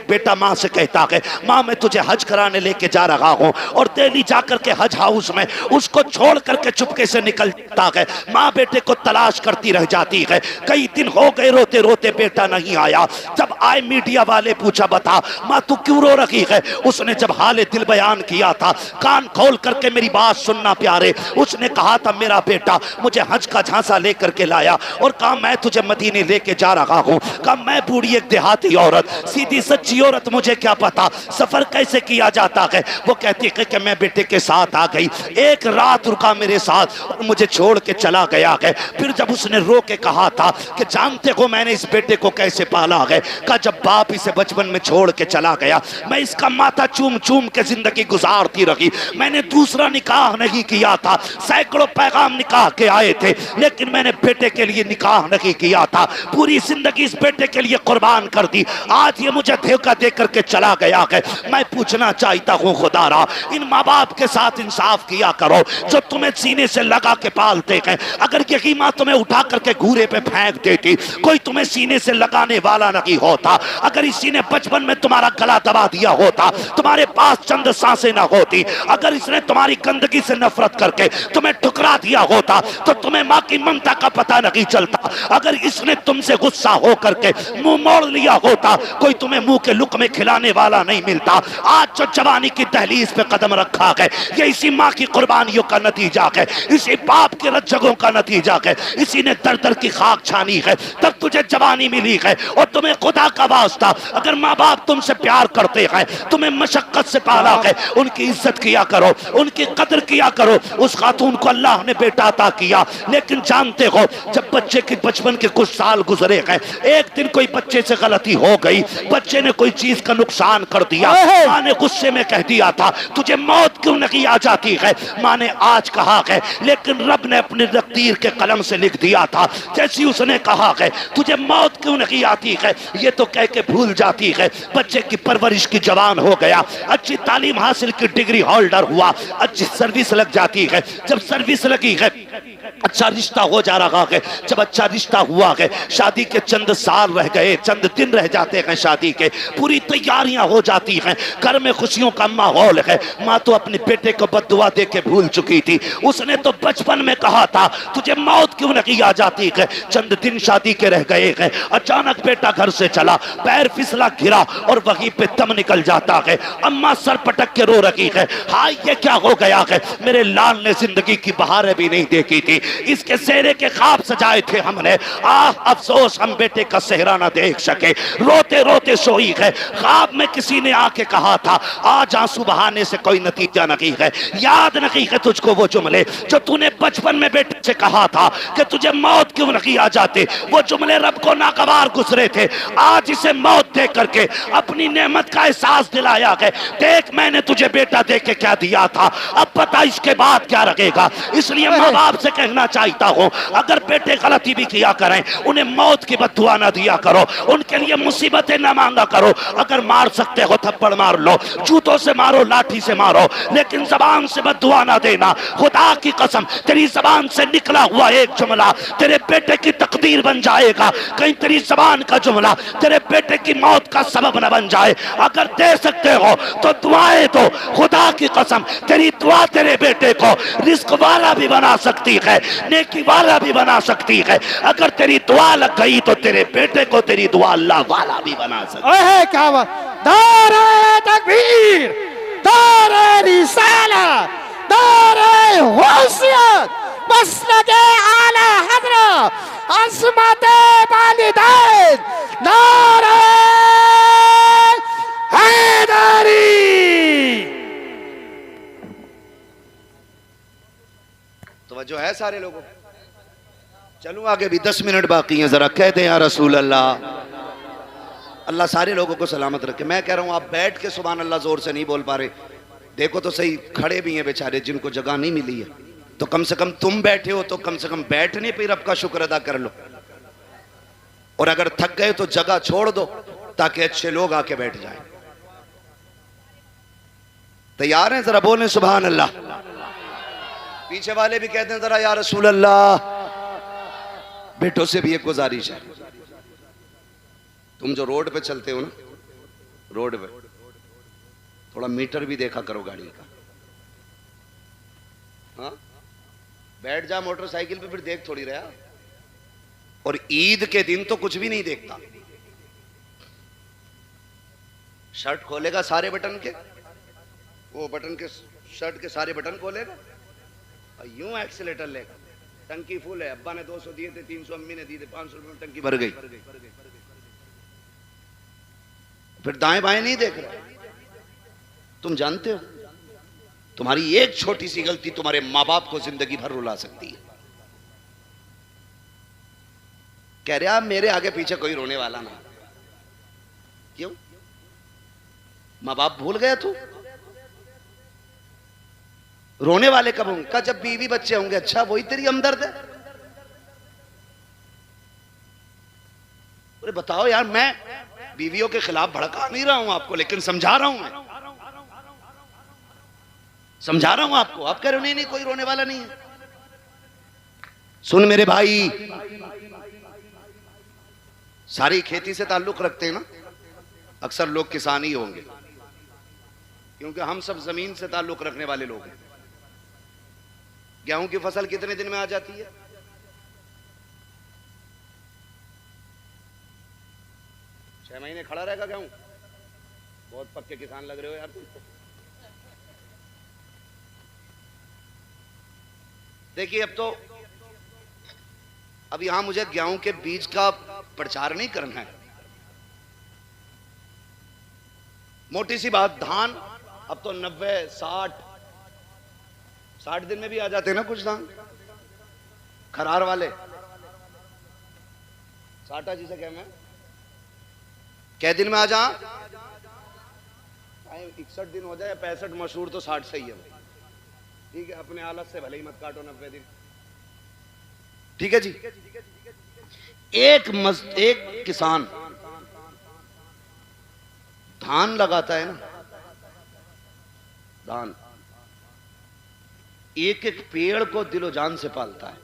बेटा माँ से कहता है माँ मैं तुझे हज कराने लेके जा रहा हूँ, और दिल्ली जाकर के हज हाउस में उसको छोड़ करके चुपके से निकलता है। माँ बेटे को तलाश करती रह जाती है, कई दिन हो गए रोते रोते बेटा नहीं आया। जब आए मीडिया वाले पूछा बता माँ तू क्यों रो रही है, उसने जब हाल दिल बयान किया था कान खोल करके मेरी बात सुनना प्यारे, उसने कहा था मेरा बेटा मुझे हज का झांसा लेकर के लाया और कहा मैं तुझे मदीने लेके जा रहा हूँ। कहा मैं बूढ़ी एक देहाती औरत सीधी सच्ची औरत मुझे क्या पता सफर कैसे किया जाता है। वो कहती है कि मैं बेटे के साथ आ गई, एक रात रुका मेरे साथ और मुझे छोड़ के चला गया है। फिर जब उसने रो के कहा था कि जानते हो मैंने इस बेटे को कैसे पाला है, कहा जब बाप इसे बचपन में छोड़ के चला गया मैं इसका माथा चूम चूम के जिंदगी गुजारती रही। मैंने दूसरा निकाह नहीं किया था, सैकड़ों पैगाम निकाह के आए थे, लेकिन मैंने बेटे के लिए निकाह नहीं किया था। पूरी जिंदगी इस बेटे के लिए कुर्बान कर दी। आज ये मुझे धोखा दे करके चला गया है। मैं पूछना चाहता हूँ खुदारा, इन माँ बाप के साथ इंसाफ किया करो जो तुम्हें सीने से लगा के पालते हैं। अगर यही माँ तुम्हें उठा करके घूरे पे फेंक देती, कोई तुम्हें सीने से लगाने वाला नहीं होता। अगर इसी ने बचपन में तुम्हारा गला दबा दिया होता, तुम्हारे पास चंद सांसें ना होती। अगर इसने तुम्हारी गंदगी से नफरत करके तुम्हें ठुकरा दिया होता तो तुम्हें माँ की ममता का पता नहीं चलता। अगर इसने तुमसे गुस्सा हो करके मुंह मोड़ लिया होता, कोई तुम्हें मुंह के लुक में खिलाने वाला नहीं मिलता। आज जो जवानी की दहलीज पे कदम रखा है, ये इसी माँ की कुर्बानियों का नतीजा है, इसी बाप के रज्जगों का नतीजा है। इसी ने दर दर की खाक छानी है, तब तुझे जवानी मिली है। और तुम्हें खुदा का वास्ता, अगर माँ बाप तुमसे प्यार करते हैं, तुम्हें मशक्कत से पाला है, उनकी इज्जत किया करो, उनकी कदर किया करो। उस खातून को अल्लाह ने बेटा अता किया, लेकिन जानते हो जब बच्चे के बचपन के कुछ साल गुजरे हैं, एक दिन कोई बच्चे से गलती हो गई, बच्चे ने कोई चीज का नुकसान कर दिया, माँ ने गुस्से में कह दिया था तुझे मौत क्यों नहीं आ जाती है। माँ ने आज कहा है, लेकिन रब ने अपने तकदीर के कलम से लिख दिया था। जैसी उसने कहा है तुझे मौत क्यों नहीं आती है, ये तो कह के भूल जाती है। बच्चे की परवरिश की जवान हो गया, अच्छी तालीम हासिल की डिग्री होल्डर हुआ, अच्छी सर्विस लग जाती है। जब सर्विस लगी है, अच्छा रिश्ता हो जा रहा है। जब अच्छा रिश्ता हुआ है, शादी के चंद साल रह गए, चंद दिन रह जाते हैं शादी के, पूरी तैयारियां हो जाती हैं, घर में खुशियों का माहौल है। माँ तो अपने बेटे को बद्दुआ दे के भूल चुकी थी। उसने तो बचपन में कहा था तुझे मौत क्यों नहीं आ जाती है। चंद दिन शादी के रह गए हैं, अचानक बेटा घर से चला, पैर फिसला गिरा और वहीं पे दम निकल जाता है। अम्मा सर पटक के रो रही है, हाय ये क्या हो गया है, मेरे लाल ने जिंदगी की बहारें भी नहीं देखी थी, इसके सेहरे के ख्वाब सजाए थे हमने। आह अफसोस हम बेटे का सेहरा ना देख सके। रोते रोते सोई है, ख्वाब में किसी ने आके कहा था आज आंसू बहाने से कोई नतीजा नहीं है। याद नहीं है तुझको वो जुमले जो तूने बचपन में बेटे से कहा था कि तुझे मौत क्यों नहीं आ जाते। वो जुमले रब को नागवार गुजरे थे। आज इसे मौत दे करके अपनी नेमत का एहसास दिलाया है। देख मैंने तुझे बेटा दे के क्या दिया था, अब पता इसके बाद क्या रखेगा। इसलिए माँ बाप से कहना चाहता हूँ, अगर बेटे गलती भी किया करें, उन्हें मौत की बद्दुआ ना दिया करो, उनके लिए मुसीबतें ना मांगा करो। अगर मार सकते हो थप्पड़ मार लो, जूतों से मारो, लाठी से मारो, लेकिन जबान से बद्दुआ ना देना। खुदा की कसम तेरी जबान से निकला हुआ एक जुमला तेरे बेटे की तकदीर बन जाएगा। कहीं तेरी जबान का जुमला तेरे बेटे की मौत का सबब न बन जाए। अगर दे सकते हो तो दुआएं दो। खुदा की कसम तेरी दुआ तेरे बेटे को रिस्क वाला भी बना सकती है, नेकी वाला भी बना सकती है। अगर तेरी दुआ लग गई तो तेरे बेटे को तेरी दुआ अल्लाह वाला भी बना सकती है। क्या बात, नारे तकबीर, नारे रिसालत, नारे हुस्सियत, मसलके आला हज़रत, अज़मते वालिदैन, नारे हैदरी। तवज्जो है सारे लोगों, चलूं आगे भी 10 मिनट बाकी हैं, जरा कह दें या रसूल अल्लाह। अल्लाह सारे लोगों को सलामत रखे। मैं कह रहा हूं आप बैठ के सुभान अल्लाह जोर से नहीं बोल पा रहे, देखो तो सही, खड़े भी हैं बेचारे जिनको जगह नहीं मिली है, तो कम से कम तुम बैठे हो तो कम से कम बैठने पे रब का शुक्र अदा कर लो। और अगर थक गए तो जगह छोड़ दो ताकि अच्छे लोग आके बैठ जाएं। तैयार हैं? जरा बोलें सुभान अल्लाह। पीछे वाले भी कहते हैं जरा या रसूल अल्लाह। बेटों से भी एक गुजारिश है, तुम जो रोड पे चलते हो ना, रोड पे थोड़ा मीटर भी देखा करो गाड़ी का। हाँ, बैठ जा मोटरसाइकिल पे, फिर देख थोड़ी रहा। और ईद के दिन तो कुछ भी नहीं देखता। शर्ट खोलेगा सारे बटन के, वो बटन के शर्ट के सारे बटन खोलेगा और यूं एक्सीलेटर लेगा। टंकी फुल है, अब्बा ने 200 दिए थे, 300 अम्मी ने दिए थे, 500 रुपए में टंकी भर गई। फिर दाएं बाएं नहीं देख रहा। तुम जानते हो तुम्हारी एक छोटी सी गलती तुम्हारे माँ बाप को जिंदगी भर रुला सकती है। कह रहे आप मेरे आगे पीछे कोई रोने वाला ना। क्यों? माँ बाप भूल गया तू? रोने वाले कब होंगे? का जब बीवी बच्चे होंगे। अच्छा, वही तेरी हमदर्द है? अरे बताओ यार, मैं बीवियों के खिलाफ भड़का नहीं रहा हूं आपको, लेकिन समझा रहा हूं। मैं समझा रहा हूं आपको। आप कह रहे हो नहीं नहीं कोई रोने वाला नहीं है। सुन मेरे भाई, सारी खेती से ताल्लुक रखते हैं ना, अक्सर लोग किसान ही होंगे, क्योंकि हम सब जमीन से ताल्लुक रखने वाले लोग हैं। गेहूं की फसल कितने दिन में आ जाती है? 6 महीने खड़ा रहेगा गेहूं। बहुत पक्के किसान लग रहे हो यार तुम तो। देखिए, अब यहां मुझे गेहूं के बीज का प्रचार नहीं करना है। मोटी सी बात, धान अब तो 90, 60 दिन में भी आ जाते हैं ना कुछ धान, खरार वाले। साटा जिसे कहना है, कै दिन में आ जा? 61 दिन हो जाए या 65, मशहूर तो 60 सही है। ठीक है, अपने हालत से भले ही मत काटो 90 दिन। ठीक है जी। एक किसान धान लगाता है ना, धान, एक एक पेड़ को दिलो जान से पालता है।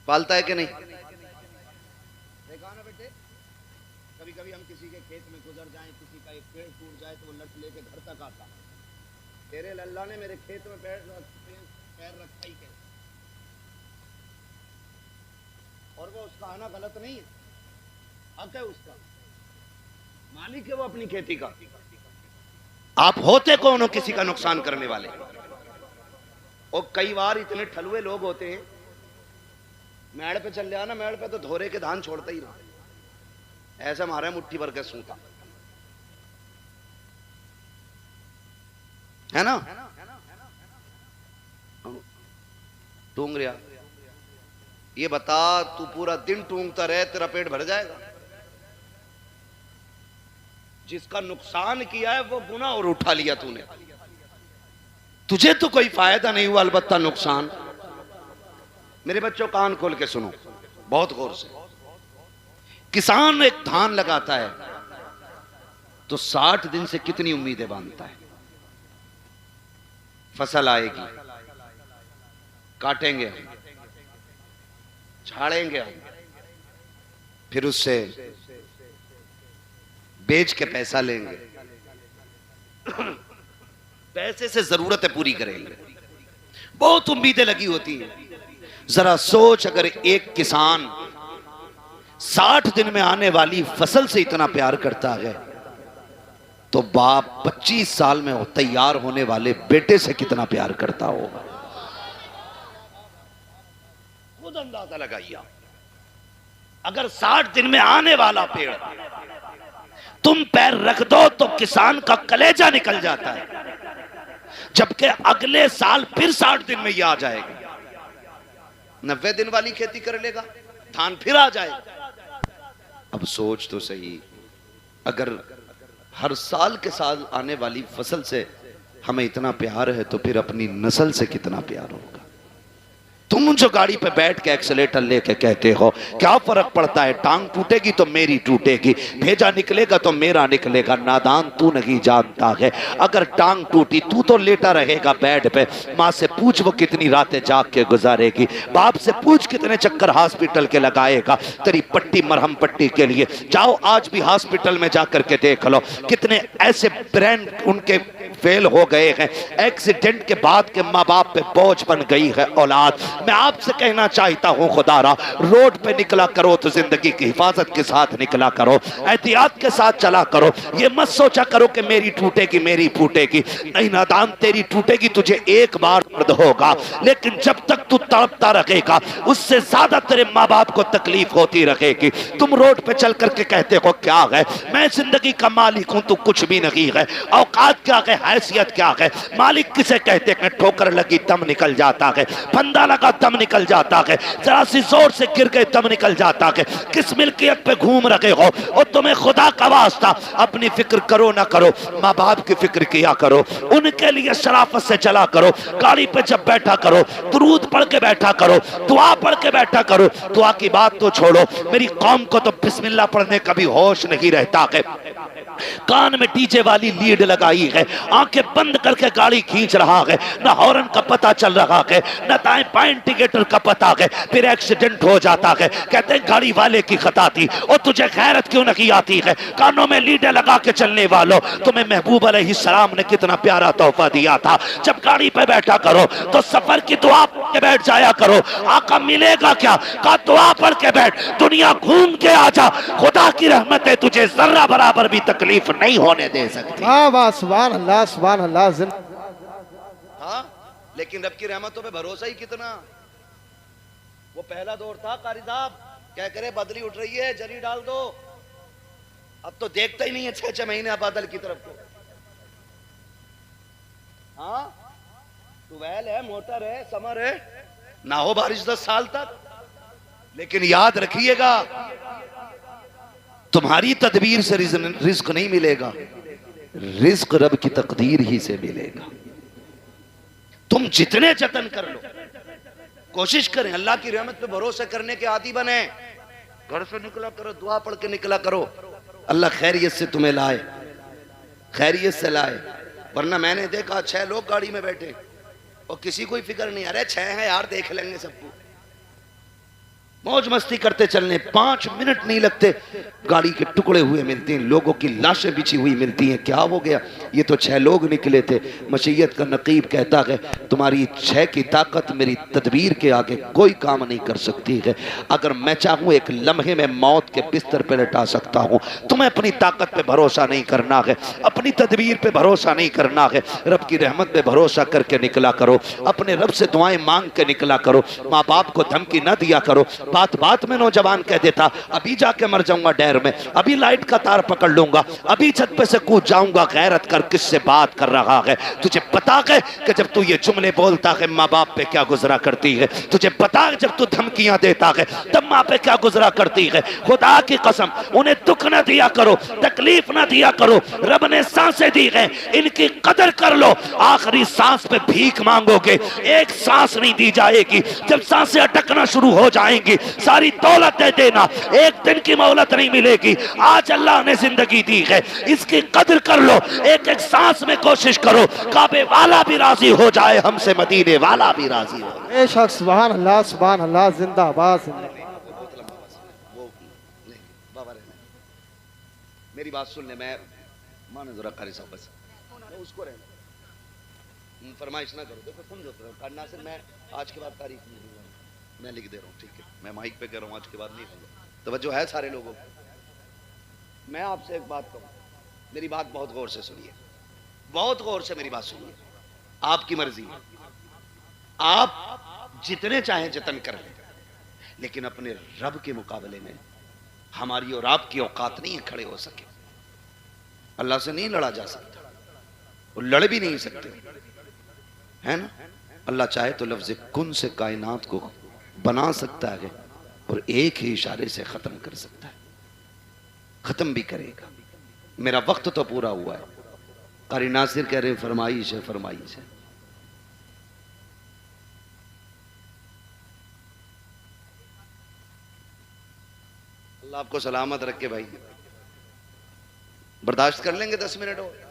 पालता है कि नहीं? देखा ना बेटे, कभी कभी हम किसी के खेत में गुजर जाएं, किसी का एक पेड़ टूट जाए तो वो लट लेके घर तक आता। तेरे लल्ला ने मेरे खेत में पैर रखा ही कैसे? और वो उसका आना गलत नहीं है, हक है उसका, मालिक है वो अपनी खेती का। आप होते कौन हो किसी का नुकसान करने वाले? और कई बार इतने ठलुए लोग होते हैं, मेड़ पे चल जाना, मेड़ पे तो धोरे के धान छोड़ता ही ना, ऐसा मारा मुट्ठी भर के सूता है ना। टूंग रहा, ये बता, तू पूरा दिन टूंगता रहे, तेरा पेट भर जाएगा? जिसका नुकसान किया है वो गुनाह और उठा लिया तूने। तुझे तो कोई फायदा नहीं हुआ, अलबत्ता नुकसान। मेरे बच्चों, कान खोल के सुनो बहुत गौर से। किसान एक धान लगाता है तो 60 दिन से कितनी उम्मीदें बांधता है। फसल आएगी, काटेंगे हम, झाड़ेंगे हम, फिर उससे बेच के पैसा लेंगे, पैसे से जरूरतें पूरी करेंगे, बहुत उम्मीदें लगी होती हैं। जरा सोच, अगर एक किसान 60 दिन में आने वाली फसल से इतना प्यार करता है तो बाप 25 साल में तैयार होने वाले बेटे से कितना प्यार करता होगा। खुद अंदाजा लगाइए। अगर 60 दिन में आने वाला पेड़ तुम पैर रख दो तो किसान का कलेजा निकल जाता है, जबकि अगले साल फिर 60 दिन में ये आ जाएगा। 90 दिन वाली खेती कर लेगा, धान फिर आ जाएगा। अब सोच तो सही, अगर हर साल के साल आने वाली फसल से हमें इतना प्यार है तो फिर अपनी नस्ल से कितना प्यार होगा। तुम जो गाड़ी पे बैठ के एक्सीलेटर लेके कहते हो क्या फर्क पड़ता है, टांग टूटेगी तो मेरी टूटेगी, भेजा निकलेगा तो मेरा निकलेगा, नादान तू नहीं जानता है। अगर टांग टूटी तू तो लेटा रहेगा बेड पे, माँ से पूछ वो कितनी रातें जाग के गुजारेगी, बाप से पूछ कितने चक्कर हॉस्पिटल के लगाएगा तेरी पट्टी मरहम पट्टी के लिए। जाओ आज भी हॉस्पिटल में जाकर के देख लो कितने ऐसे ब्रेन उनके फेल हो गए हैं, एक्सीडेंट के बाद के माँ बाप पे बोझ बन गई है औलाद। मैं आपसे कहना चाहता हूं, खुदारा रोड पे निकला करो तो जिंदगी की हिफाजत के साथ निकला करो, एहतियात के साथ चला करो। ये मत सोचा करो कि मेरी टूटेगी मेरी फूटेगी, नहीं नादान, तेरी टूटेगी, तुझे एक बार दर्द होगा, लेकिन जब तक तू तड़पता रहेगा उससे ज्यादा तेरे माँ बाप को तकलीफ होती रहेगी। तुम रोड पे चल करके कहते हो क्या है, मैं जिंदगी का मालिक हूं, तू कुछ भी नहीं है, औकात क्या है हैसियत क्या है। मालिक किसे कहते हैं, ठोकर लगी दम निकल जाता है, फंदा लगा दम निकल जाता है, जरा सी जोर से गिर गए दम निकल जाता है। किस मिल्कियत पे घूम रहे हो, और तुम्हें खुदा का वास्ता अपनी फिक्र करो ना करो, माँ बाप की फिक्र किया करो, उनके लिए शराफत से चला करो। गाड़ी पे जब बैठा करो दुरूद पढ़ के बैठा करो, दुआ पढ़ के बैठा करो। दुआ की बात तो छोड़ो, मेरी कौम को तो बिस्मिल्लाह पढ़ने का भी होश नहीं रहता है। कान में डीजे वाली लीड लगाई है, आंखें बंद करके गाड़ी खींच रहा है, ना हॉर्न का पता चल रहा है, ना दाएं बाएं इंडिकेटर का पता है, फिर एक्सीडेंट हो जाता है। कहते हैं गाड़ी वाले की खता थी, और तुझे खैरत क्यों नहीं आती है। कानों में लीडे लगा के चलने वालों, तुम्हें महबूब अलैहिस्सलाम ने कितना प्यारा तोहफा दिया था। जब गाड़ी पे बैठा करो तो सफर की दुआ पढ़ के बैठ जाया करो। आका मिलेगा क्या, का दुआ पढ़ के बैठ, दुनिया घूम के आ जा, खुदा की रहमतें तुझे जर्रा बराबर भी तकलीफ नहीं होने दे सकती। वाह वाह, सुभान अल्लाह सुभान अल्लाह। हाँ, लेकिन रब की रहमतों पे भरोसा ही कितना। वो पहला दौर था, कारी साहब क्या करे, बदली उठ रही है जरी डाल दो, अब तो देखता ही नहीं है 6-6 महीने बादल की तरफ को। हाँ, ट्यूबवेल है, मोटर है, समर है, ना हो बारिश 10 साल तक। लेकिन याद रखिएगा, तुम्हारी तदबीर से रिस्क नहीं मिलेगा, रिस्क रब की तकदीर ही से मिलेगा। तुम जितने जतन कर लो, कोशिश करें अल्लाह की रहमत पे भरोसा करने के आदी बने। घर से निकला करो, दुआ पढ़ के निकला करो, अल्लाह खैरियत से तुम्हें लाए, खैरियत से लाए। वरना मैंने देखा 6 लोग गाड़ी में बैठे और किसी को फिक्र नहीं, अरे 6 है यार, देख लेंगे सबको, मौज मस्ती करते चलने। 5 मिनट नहीं लगते, गाड़ी के टुकड़े हुए मिलते हैं, लोगों की लाशें बिछी हुई मिलती हैं। क्या हो गया, ये तो 6 लोग निकले थे। मशीयत का नकीब कहता है, तुम्हारी 6 की ताकत मेरी तदबीर के आगे कोई काम नहीं कर सकती है। अगर मैं चाहूँ एक लम्हे में मौत के बिस्तर पर लटा सकता हूँ। तुम्हें अपनी ताकत पे भरोसा नहीं करना है, अपनी तदबीर पे भरोसा नहीं करना है, रब की रहमत पे भरोसा करके निकला करो। अपने रब से दुआएं मांग के निकला करो, माँ बाप को धमकी न दिया करो। बात बात में नौजवान कह देता, अभी जाके मर जाऊंगा डैर में, अभी लाइट का तार पकड़ लूंगा, अभी छत पे से कूद जाऊंगा। गैरत कर, किससे बात कर रहा है? तुझे पता है कि जब तू ये जुमले बोलता है माँ बाप पे क्या गुजरा करती है? तुझे पता है जब तू धमकियां देता है तब माँ पे क्या गुजरा करती है? खुदा की कसम, उन्हें दुख न दिया करो, तकलीफ न दिया करो। रब ने सांसें दी है, इनकी कदर कर लो। आखिरी सांस पे भीख मांगोगे, एक सांस नहीं दी जाएगी। जब सांसें अटकना शुरू हो जाएंगी, सारी दौलत दे देना, एक दिन की मोहलत नहीं मिलेगी। आज अल्लाह ने जिंदगी दी है, इसकी कदर कर लो। एक एक सांस में कोशिश करो, काबे वाला भी राजी हो जाए हमसे, मदीने वाला भी राजी हो। बेशक, सुभान अल्लाह सुभान अल्लाह, जिंदाबाद। मेरी बात सुन ले, मैं माने जरा कारी साहब, बस उसको रहना, फरमाइश ना करो। देखो समझो, करना से मैं आज के बाद तारीख नहीं दूंगा, मैं लिख दे रहा हूँ, ठीक है? मैं माइक पे कह रहा हूँ, आज के बाद नहीं दूंगा। तवज्जो है सारे लोगों को। मैं आपसे एक बात कहूँ, मेरी बात बहुत गौर से सुनिए, बहुत गौर से मेरी बात सुनिए। आपकी मर्जी है, आप जितने चाहे जतन कर लें, लेकिन अपने रब के मुकाबले में हमारी और आपकी औकात नहीं है खड़े हो सके। अल्लाह से नहीं लड़ा जा सकता, वो लड़ भी नहीं सकते, है ना? अल्लाह चाहे तो लफ्ज़ कुन से कायनात को बना सकता है और एक ही इशारे से खत्म कर सकता है, खत्म भी करेगा। मेरा वक्त तो पूरा हुआ है। कारी नासिर कह रहे फरमाइश है, फरमाइश है। अल्लाह आपको सलामत रखे भाई, बर्दाश्त कर लेंगे 10 मिनट और।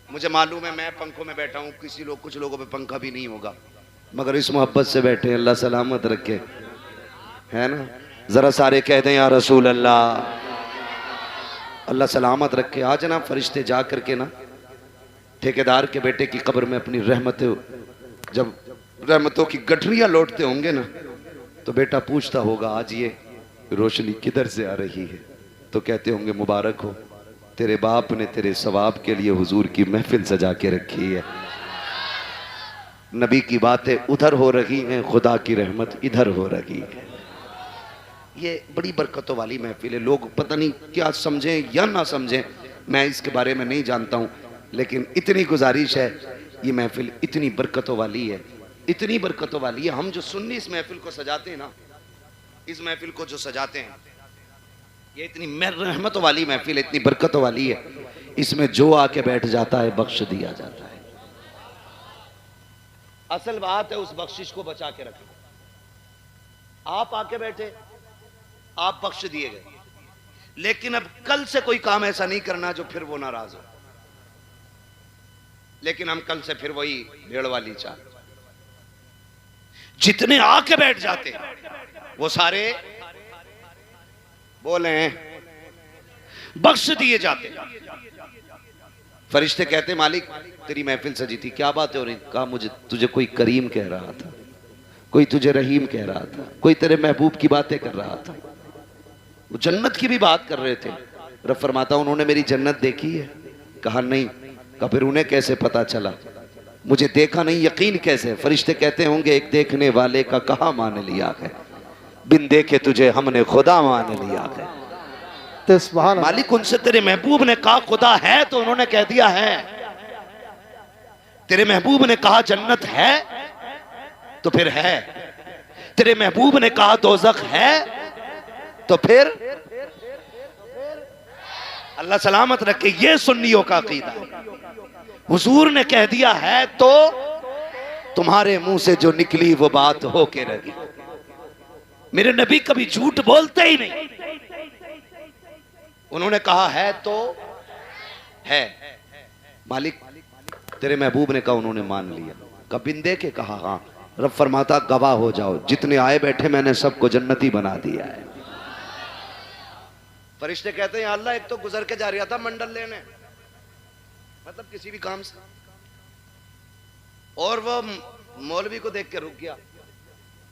मुझे मालूम है मैं पंखों में बैठा हूं, कुछ लोगों पे पंखा भी नहीं होगा, मगर इस मोहब्बत से बैठे, अल्लाह सलामत रखे, है ना? जरा सारे कह दें या रसूल अल्लाह, अल्लाह सलामत रखे। आज ना फरिश्ते जा करके ना ठेकेदार के बेटे की कब्र में अपनी जब रहमतों की गठरियां लौटते होंगे ना, तो बेटा पूछता होगा आज ये रोशनी किधर से आ रही है? तो कहते होंगे मुबारक हो, तेरे बाप ने तेरे सवाब के लिए हुजूर की महफिल सजा के रखी है। नबी की बातें उधर हो रही हैं, खुदा की रहमत इधर हो रही है। ये बड़ी बरकतों वाली महफिल है। लोग पता नहीं क्या समझें या ना समझें, मैं इसके बारे में नहीं जानता हूँ, लेकिन इतनी गुजारिश है, ये महफिल इतनी बरकतों वाली है, इतनी बरकतों वाली है। हम जो सुन्नी इस महफिल को सजाते हैं ना, इस महफिल को जो सजाते हैं, ये इतनी रहमतों वाली महफिल, इतनी बरकतों वाली है, इसमें जो आके बैठ जाता है बख्श दिया जाता है। असल बात है उस बख्शिश को बचा के रखें। आप आके बैठे, आप बख्श दिए गए, लेकिन अब कल से कोई काम ऐसा नहीं करना जो फिर वो नाराज हो। लेकिन हम कल से फिर वही भेड़ वाली चाल, जितने आके बैठ जाते वो सारे बोले बख्श दिए जाते। फरिश्ते कहते मालिक तेरी महफिल सजी थी, क्या बात है? और कहा मुझे तुझे कोई करीम कह रहा था, कोई तुझे रहीम कह रहा था, कोई तेरे महबूब की बातें कर रहा था। वो जन्नत की भी बात कर रहे थे। रब फरमाता उन्होंने मेरी जन्नत देखी है? कहा नहीं। कहा फिर उन्हें कैसे पता चला? मुझे देखा नहीं, यकीन कैसे? फरिश्ते कहते होंगे एक देखने वाले का कहा मान लिया है, बिन देखे तुझे हमने खुदा मान लिया है। तो सुभान मालिक उनसे तेरे महबूब ने कहा खुदा है, तो उन्होंने कह दिया है। तेरे महबूब ने कहा जन्नत है, तो फिर है। तेरे महबूब ने कहा दोज़ख है, तो फिर अल्लाह सलामत रखे। ये सुन्नियों का अकीदा है। हुजूर ने कह दिया है तो तुम्हारे मुंह से जो निकली वो बात हो के रही। मेरे नबी कभी झूठ बोलते ही नहीं। उन्होंने कहा है तो है। मालिक तेरे महबूब ने कहा, उन्होंने मान लिया। कबिन दे के कहा हाँ। रब फरमाता गवाह हो जाओ, जितने आए बैठे मैंने सबको जन्नती बना दिया है। फरिश्ते कहते हैं अल्लाह एक तो गुजर के जा रहा था मंडल लेने, मतलब किसी भी काम से, और वो मौलवी को देख के रुक गया,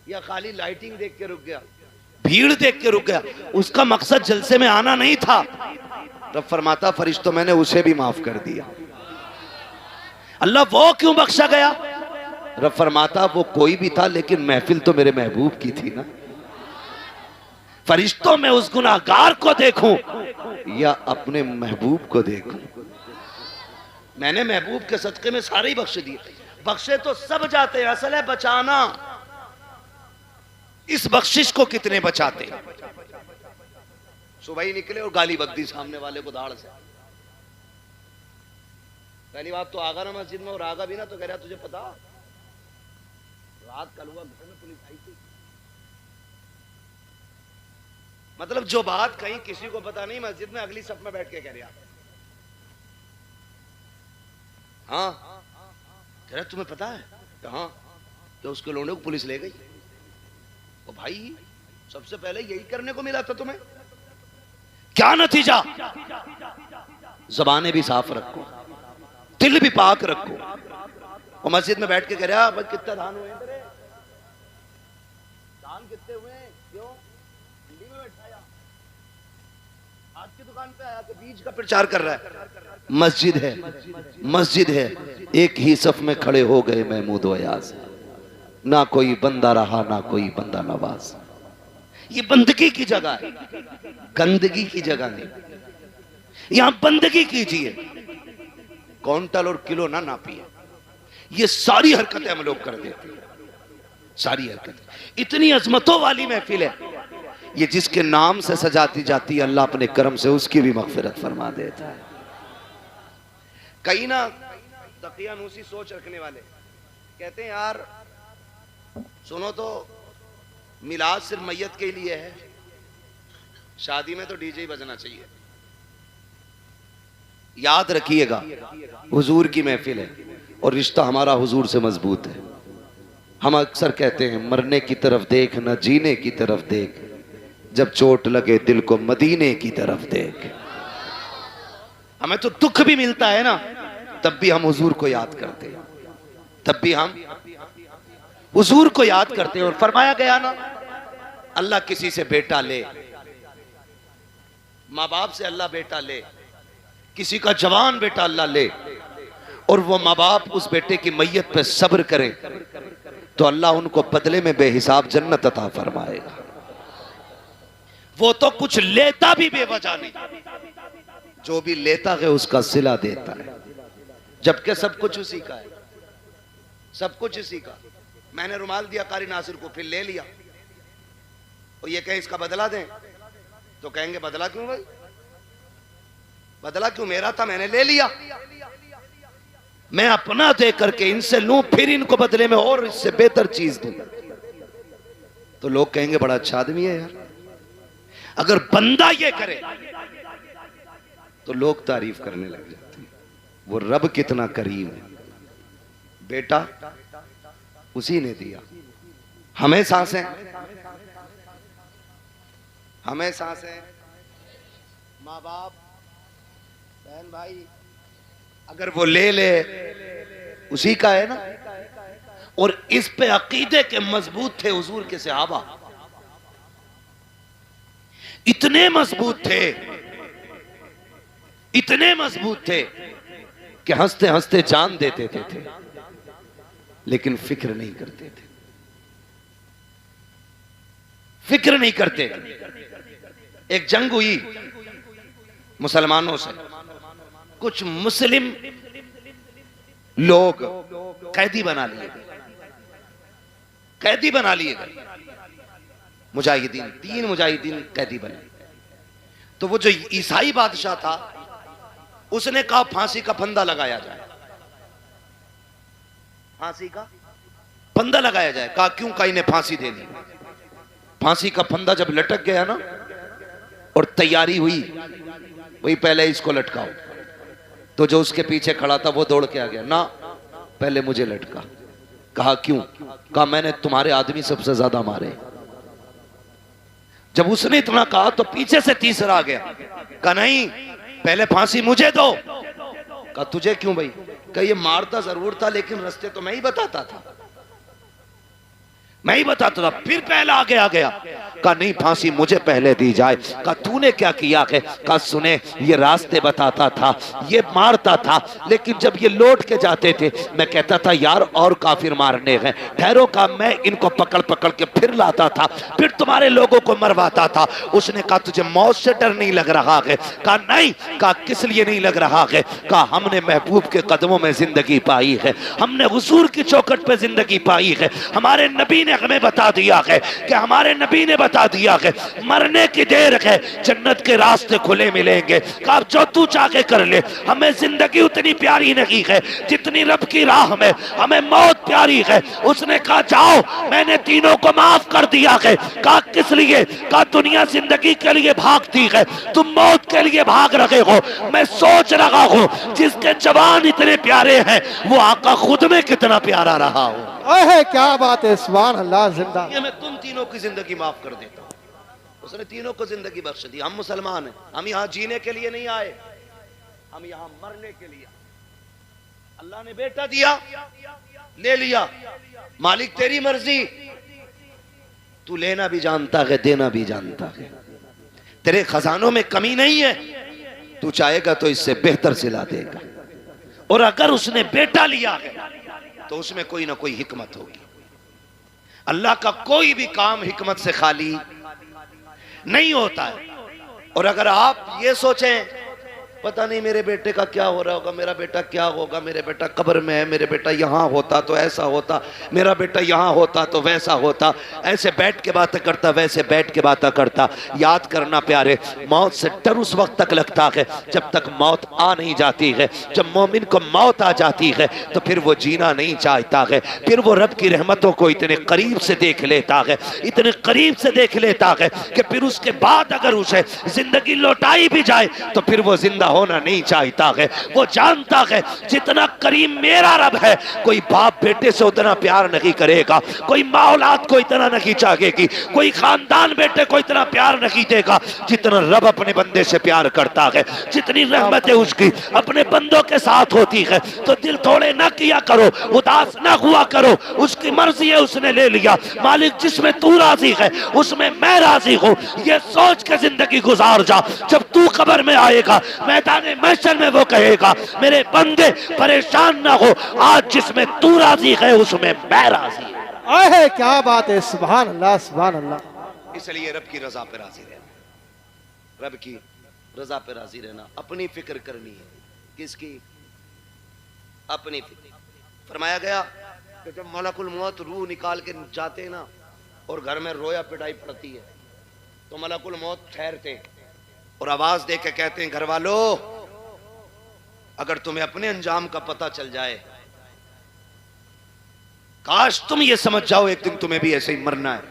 या खाली लाइटिंग देख के रुक गया, भीड़ देख के रुक गया, उसका मकसद जलसे में आना नहीं था। रब फरमाता फरिश्तों मैंने उसे भी माफ कर दिया। अल्लाह वो क्यों बख्शा गया? रब फरमाता वो कोई भी था, लेकिन महफिल तो मेरे महबूब की थी ना। फरिश्तों में उस गुनाहगार को देखूं या अपने महबूब को देखूं? मैंने महबूब के सदके में सारे ही बख्श दिए। बख्शे तो सब जाते हैं, असल है बचाना। इस बख्शिश को कितने बचाते? सुबह ही निकले और गाली बक दी सामने वाले को दाढ़ से। पहली बात तो आगा ना मस्जिद में, और आगा भी ना तो कह रहा तुझे पता रात कल हुआ घर में पुलिस आई थी। मतलब जो बात कहीं किसी को पता नहीं, मस्जिद में अगली सफ में बैठ के कह रहा हाँ कह रहा तुम्हें पता है? हाँ तो उसके लोंडे को पुलिस ले गई। तो भाई सबसे पहले यही करने को मिला था तुम्हें। क्या नतीजा? जबानें भी साफ रखो, दिल भी पाक रखो। और मस्जिद में बैठ के कह रहा भाई कितना धान हुए तेरे? धान कितने हुए? क्यों मंडी में बैठाया? आज की दुकान पे आया तो बीज का प्रचार कर रहा है। मस्जिद है, मस्जिद है। एक ही सफ में खड़े हो गए महमूद अयाज, ना कोई बंदा रहा ना कोई बंदा नवाज। ये बंदगी की जगह है, गंदगी की जगह नहीं। यहां बंदगी कीजिए, क्विंटल और किलो ना नापिए। ये सारी हरकतें हम लोग कर देते हैं, सारी हरकतें। इतनी अजमतों वाली महफिल है ये, जिसके नाम से सजाती जाती है अल्लाह अपने करम से उसकी भी मगफिरत फरमा देता है। कई ना तकियानूसी सोच रखने वाले कहते हैं यार सुनो तो मिलाद सिर्फ मैयत के लिए है, शादी में तो डीजे ही बजना चाहिए। याद रखिएगा हुजूर की महफिल है और रिश्ता हमारा हुजूर से मजबूत है। हम अक्सर कहते हैं मरने की तरफ देख न जीने की तरफ देख, जब चोट लगे दिल को मदीने की तरफ देख। हमें तो दुख भी मिलता है ना, तब भी हम हुजूर को याद करते हैं, तब भी हम हुजूर को याद करते हैं। और फरमाया गया ना अल्लाह किसी से बेटा ले, माँ बाप से अल्लाह बेटा ले, किसी का जवान बेटा अल्लाह ले, और वो माँ बाप उस बेटे की मैयत पे सब्र करें तो अल्लाह उनको बदले में बेहिसाब जन्नत अता फरमाएगा। वो तो कुछ लेता भी बेवजह नहीं, जो भी लेता है उसका सिला देता है। जबकि सब कुछ उसी का है, सब कुछ उसी का। मैंने रुमाल दिया कारी नासिर को, फिर ले लिया, और ये कहे इसका बदला दें, तो कहेंगे बदला क्यों भाई, बदला क्यों, मेरा था मैंने ले लिया। मैं अपना दे करके इनसे लूं, फिर इनको बदले में और इससे बेहतर चीज दूं, तो लोग कहेंगे बड़ा अच्छा आदमी है यार। अगर बंदा ये करे तो लोग तारीफ करने लग जाते हैं, वो रब कितना करीम है। बेटा उसी ने दिया, हमें सांसें, हमें सांसें, माँ बाप बहन भाई, अगर वो ले ले उसी का है ना। और इस पे अकीदे के मजबूत थे हुजूर के सहाबा, इतने मजबूत थे, इतने मजबूत थे कि हंसते हंसते जान देते थे, लेकिन फिक्र नहीं करते थे, फिक्र नहीं करते थे। एक जंग हुई मुसलमानों से, कुछ मुस्लिम लोग कैदी बना लिए गए, कैदी बना लिए गए मुजाहिदीन, 3 मुजाहिदीन कैदी बने। तो वो जो ईसाई बादशाह था उसने कहा फांसी का फंदा लगाया जाए, फांसी का फंदा लगाया जाए। कहा क्यों, कहा इन्हें फांसी देनी। फांसी का फंदा जब लटक गया ना और तैयारी हुई, वही पहले इसको लटकाओ, तो जो उसके पीछे खड़ा था वो दौड़ के आ गया, ना पहले मुझे लटका। कहा क्यों, कहा मैंने तुम्हारे आदमी सबसे ज्यादा मारे। जब उसने इतना कहा तो पीछे से तीसरा आ गया, कहा नहीं पहले फांसी मुझे दो। कहा तुझे क्यों भाई, कहा ये मारता जरूर था लेकिन रास्ते तो मैं ही बताता था, मैं ही बताता था। फिर पहला आगे आ गया, कहा नहीं फांसी मुझे पहले दी जाए। कहा तूने क्या किया है, कहा सुने ये रास्ते बताता था, ये मारता था, लेकिन जब ये लौट के जाते थे मैं कहता था यार और काफिर मारने हैं, ठहरो, का मैं इनको पकड़ पकड़ के फिर लाता था, फिर तुम्हारे लोगों को मरवाता था। उसने कहा तुझे मौत से डर नहीं लग रहा है, कहा नहीं। कहा किस लिए नहीं लग रहा है, कहा हमने महबूब के कदमों में जिंदगी पाई है, हमने हुजूर की चौखट पे जिंदगी पाई है, हमारे नबी ने हमें बता दिया है कि हमारे नबी ने बता दिया है मरने की देर है, जन्नत के रास्ते खुले मिलेंगे। कहा जो तू चाहे कर ले, हमें जिंदगी उतनी प्यारी नहीं है जितनी रब की राह में हमें मौत प्यारी है। उसने कहा जाओ मैंने तीनों को माफ कर दिया है। कहा किस लिए, कहा दुनिया जिंदगी के लिए भागती है, तुम मौत के लिए भाग रहे हो। मैं सोच रहा हूं जिसके जवान इतने प्यारे हैं वो आका खुद में कितना प्यारा रहा हो। अहे क्या बात है, सुभान अल्लाह, जिंदा। ये मैं तुम तीनों की जिंदगी माफ कर देता हूं। उसने तीनों को जिंदगी बख्श दी। हम मुसलमान हैं, हम यहां जीने के लिए नहीं आए, हम यहां मरने के लिए। अल्लाह ने बेटा दिया, ले लिया, मालिक तेरी मर्जी, तू लेना भी जानता है देना भी जानता है, तेरे खजानों में कमी नहीं है, तू चाहेगा तो इससे बेहतर सिला देगा। और अगर उसने बेटा लिया है तो उसमें कोई ना कोई हिकमत होगी। अल्लाह का कोई भी काम हिकमत से खाली नहीं होता है। और अगर आप ये सोचें पता नहीं मेरे बेटे का क्या हो रहा होगा, मेरा बेटा क्या होगा, मेरे बेटा कब्र में है, मेरे बेटा यहाँ होता तो ऐसा होता, मेरा बेटा यहाँ होता तो वैसा होता, ऐसे बैठ के बातें करता वैसे बैठ के बातें करता, याद करना प्यारे, मौत से डर उस वक्त तक लगता है जब तक मौत आ नहीं जाती है। जब मोमिन को मौत आ जाती है तो फिर वो जीना नहीं चाहता है, फिर वो रब की रहमतों को इतने करीब से देख लेता है, इतने करीब से देख लेता है कि फिर उसके बाद अगर उसे जिंदगी लौटाई भी जाए तो फिर वो जिंदा होना नहीं चाहता है। वो जानता है जितना करीम मेरा रब है, कोई बाप बेटे से उतना प्यार नहीं करेगा, कोई माँ औलाद को इतना नहीं चाहेगी, कोई खानदान बेटे को इतना प्यार नहीं देगा जितना रब अपने बंदे से प्यार करता है। जितनी रहमतें उसकी अपने बंदों के साथ होती है तो दिल थोड़े ना किया करो, उदास ना हुआ करो, उसकी मर्जी है उसने ले लिया, मालिक जिसमें तू राजी है उसमें मैं राजी हूँ, ये सोच के जिंदगी गुजार जा। जब तू कब्र में आएगा मैदान महशर में वो कहेगा मेरे बंदे परेशान ना हो, आज जिसमें तू राजी है उसमें मैं राजी हूं। अहे क्या बात है, सुभान अल्लाह, सुभान अल्लाह। इसलिए रब की रजा पे राजी रहना, रब की रजा पे राजी रहना, अपनी फिक्र करनी है। किसकी? अपनी फिक्र। फरमाया गया कि जब मलकुल मौत रूह निकाल के जाते हैं ना और घर में रोया पिटाई पड़ती है तो मलकुल मौत ठहरते हैं और आवाज दे के कहते हैं, घर वालों अगर तुम्हें अपने अंजाम का पता चल जाए, काश तुम ये समझ जाओ एक दिन तुम्हें भी ऐसे ही मरना है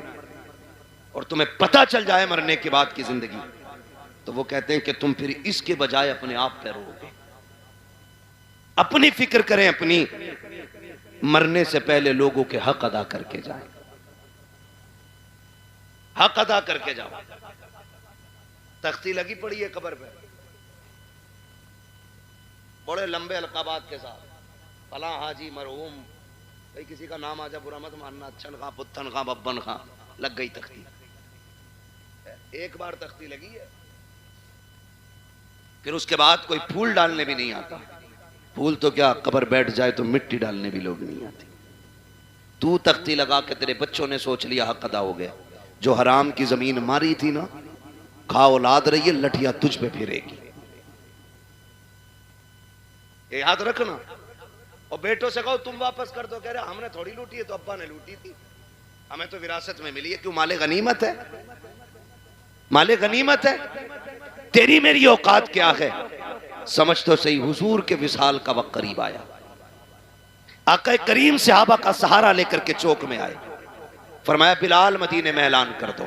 और तुम्हें पता चल जाए मरने के बाद की जिंदगी, तो वो कहते हैं कि तुम फिर इसके बजाय अपने आप पे रोओगे। अपनी फिक्र करें, अपनी मरने से पहले लोगों के हक अदा करके जाएं, हक अदा करके जाओ। तख्ती लगी पड़ी है कब्र पे बड़े लंबे अलकाबात के साथ, फला हाजी मरहूम, भाई किसी का नाम आ जा बुरा मत मानना, अच्छन खां पुत्तन खां बब्बन खां, लग गई तख्ती। एक बार तख्ती लगी है फिर उसके बाद कोई फूल डालने भी नहीं आता। फूल तो क्या, कब्र बैठ जाए तो मिट्टी डालने भी लोग नहीं आते। तू तख्ती लगा के तेरे बच्चों ने सोच लिया हक अदा हो गया। जो हराम की जमीन मारी थी ना, खा औलाद रही है, लठिया तुझ पे फिरेगी, ये याद रखना। और बेटों से कहो तुम वापस कर दो, कह रहे हमने थोड़ी लूटी है, तो अब्बा ने लूटी थी, हमें तो विरासत में मिली है। क्यों? माले गनीमत है, माले गनीमत है। तेरी मेरी औकात क्या है? समझ तो सही। हुजूर के विसाल का वक्त करीब आया, आका करीम सहाबा का सहारा लेकर के चौक में आए। फरमाया बिलाल मदीने में ऐलान कर दो,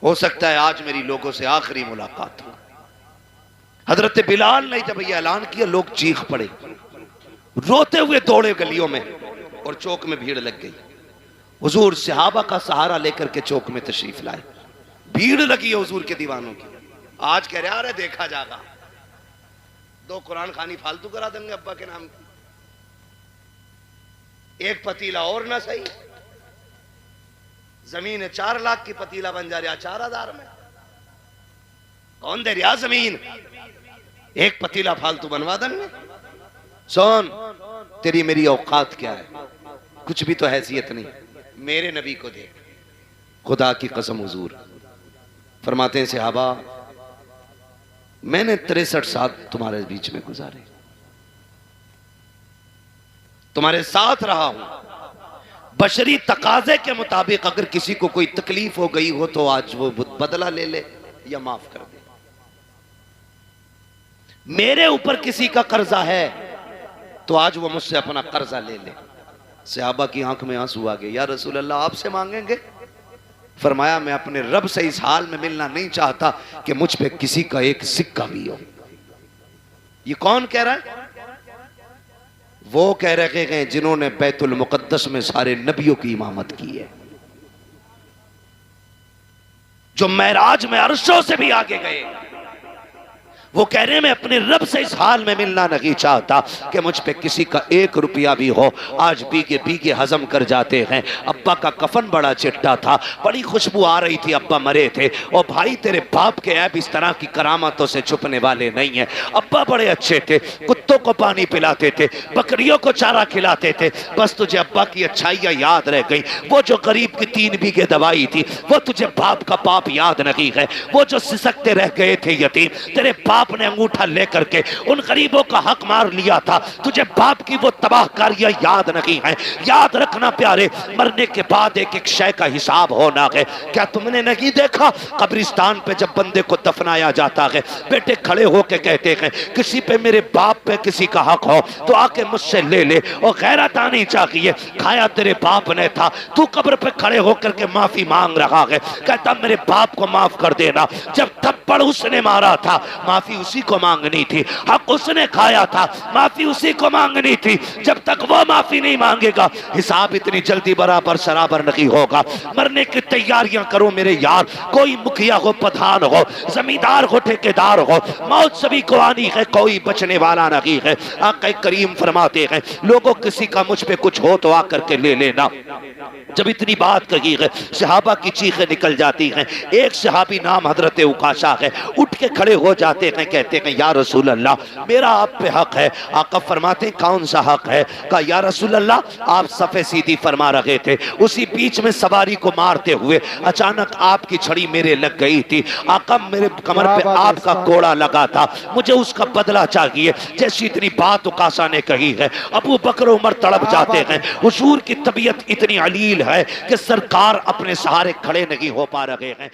हो सकता है आज मेरी लोगों से आखिरी मुलाकात हो। हजरत बिलाल ने जब यह ऐलान किया, लोग चीख पड़े, रोते हुए दौड़े गलियों में और चौक में भीड़ लग गई। हुजूर सहाबा का सहारा लेकर के चौक में तशरीफ लाए, भीड़ लगी है हुजूर के दीवानों की। आज कह रहे अरे देखा जाएगा, 2 कुरान खानी फालतू करा देंगे अब्बा के नाम की, एक पतीला और ना सही, जमीन 4 लाख की पतीला बन जा रहा 4000 में। कौन दे रहा जमीन? एक पतीला फालतू बनवा देंगे। सुन, तेरी मेरी औकात क्या है? कुछ भी तो हैसियत नहीं। मेरे नबी को देख, खुदा की कसम हुजूर फरमाते हैं सहाबा, मैंने 63 साल तुम्हारे बीच में गुजारे, तुम्हारे साथ रहा हूं। बशरी तकाजे के मुताबिक अगर किसी को कोई तकलीफ हो गई हो तो आज वो बदला ले ले या माफ कर दे। मेरे ऊपर किसी का कर्जा है तो आज वो मुझसे अपना कर्जा ले ले। सहाबा की आंख में आंसू आ गए, या रसूल अल्लाह आपसे मांगेंगे? फरमाया मैं अपने रब से इस हाल में मिलना नहीं चाहता कि मुझ पे किसी का एक सिक्का भी हो। ये कौन कह रहा है? वो कह रहे हैं जिन्होंने बैतुल मुकद्दस में सारे नबियों की इमामत की है, जो महराज में अरशों से भी आगे गए। वो कह रहे हैं मैं अपने रब से इस हाल में मिलना नहीं चाहता कि मुझ पे किसी का 1 रुपया भी हो। आज बीगे बीगे हजम कर जाते हैं। अब्बा का कफन बड़ा चिट्टा था, बड़ी खुशबू आ रही थी, अब्बा मरे थे। और भाई तेरे बाप के ऐब इस तरह की करामातों से छुपने वाले नहीं है। अब्बा बड़े अच्छे थे, कुत्तों को पानी पिलाते थे, बकरियों को चारा खिलाते थे। बस तुझे अब्बा की अच्छाइयाँ याद रह गई। वो जो गरीब की 3 बीघे दवाई थी, वो तुझे बाप का पाप याद नहीं है। वो जो सिसकते रह गए थे यतीम, तेरे आपने अंगूठा लेकर के उन गरीबों का हक मार लिया था। तुझे बाप की वो तबाहकारियां याद नहीं है। याद रखना प्यारे, मरने के बाद एक एक शय का हिसाब होना है। क्या तुमने नहीं देखा कब्रिस्तान पे जब बंदे को दफनाया जाता है, बेटे खड़े होके कहते हैं किसी पे मेरे बाप पे किसी का हक हो तो आके मुझसे ले ले। और गैरत आनी चाहिए, खाया तेरे बाप ने था, तू कब्र पे खड़े होकर के माफी मांग रहा है। कहता मेरे बाप को माफ कर देना, जब थप्पड़ उसने मारा था माफी उसी को मांगनी थी, हक उसने खाया था माफी उसी को मांगनी थी। जब तक वो माफी नहीं मांगेगा हिसाब इतनी जल्दी बराबर सराबर नहीं होगा। मरने की तैयारियां करो मेरे यार। कोई मुखिया हो, प्रधान हो, जमींदार हो, ठेकेदार हो, मौत सभी को आनी है, कोई बचने वाला नहीं है। आका करीम फरमाते हैं लोगों किसी का मुझ पे कुछ हो तो आकर के ले लेना, जब इतनी बात कही है सहाबा की चीखें निकल जाती हैं। एक सहाबी नाम हजरत उकाशा है, उठ के खड़े हो जाते हैं, कहते हैं या रसूल अल्लाह मेरा आप पे हक है। आका फरमाते हैं कौन सा हक है? कहा या रसूल अल्लाह आप सफ़े सीधी फरमा रहे थे, उसी बीच में सवारी को मारते हुए अचानक आपकी छड़ी मेरे लग गई थी। आका मेरे कमर पे आपका कोड़ा लगा था, मुझे उसका बदला चाहिए। जैसी इतनी बात उकाशा ने कही है अबू बकर उमर तड़प जाते हैं। हुजूर की तबीयत इतनी अलील है कि सरकार अपने सहारे खड़े नहीं हो पा रहे हैं।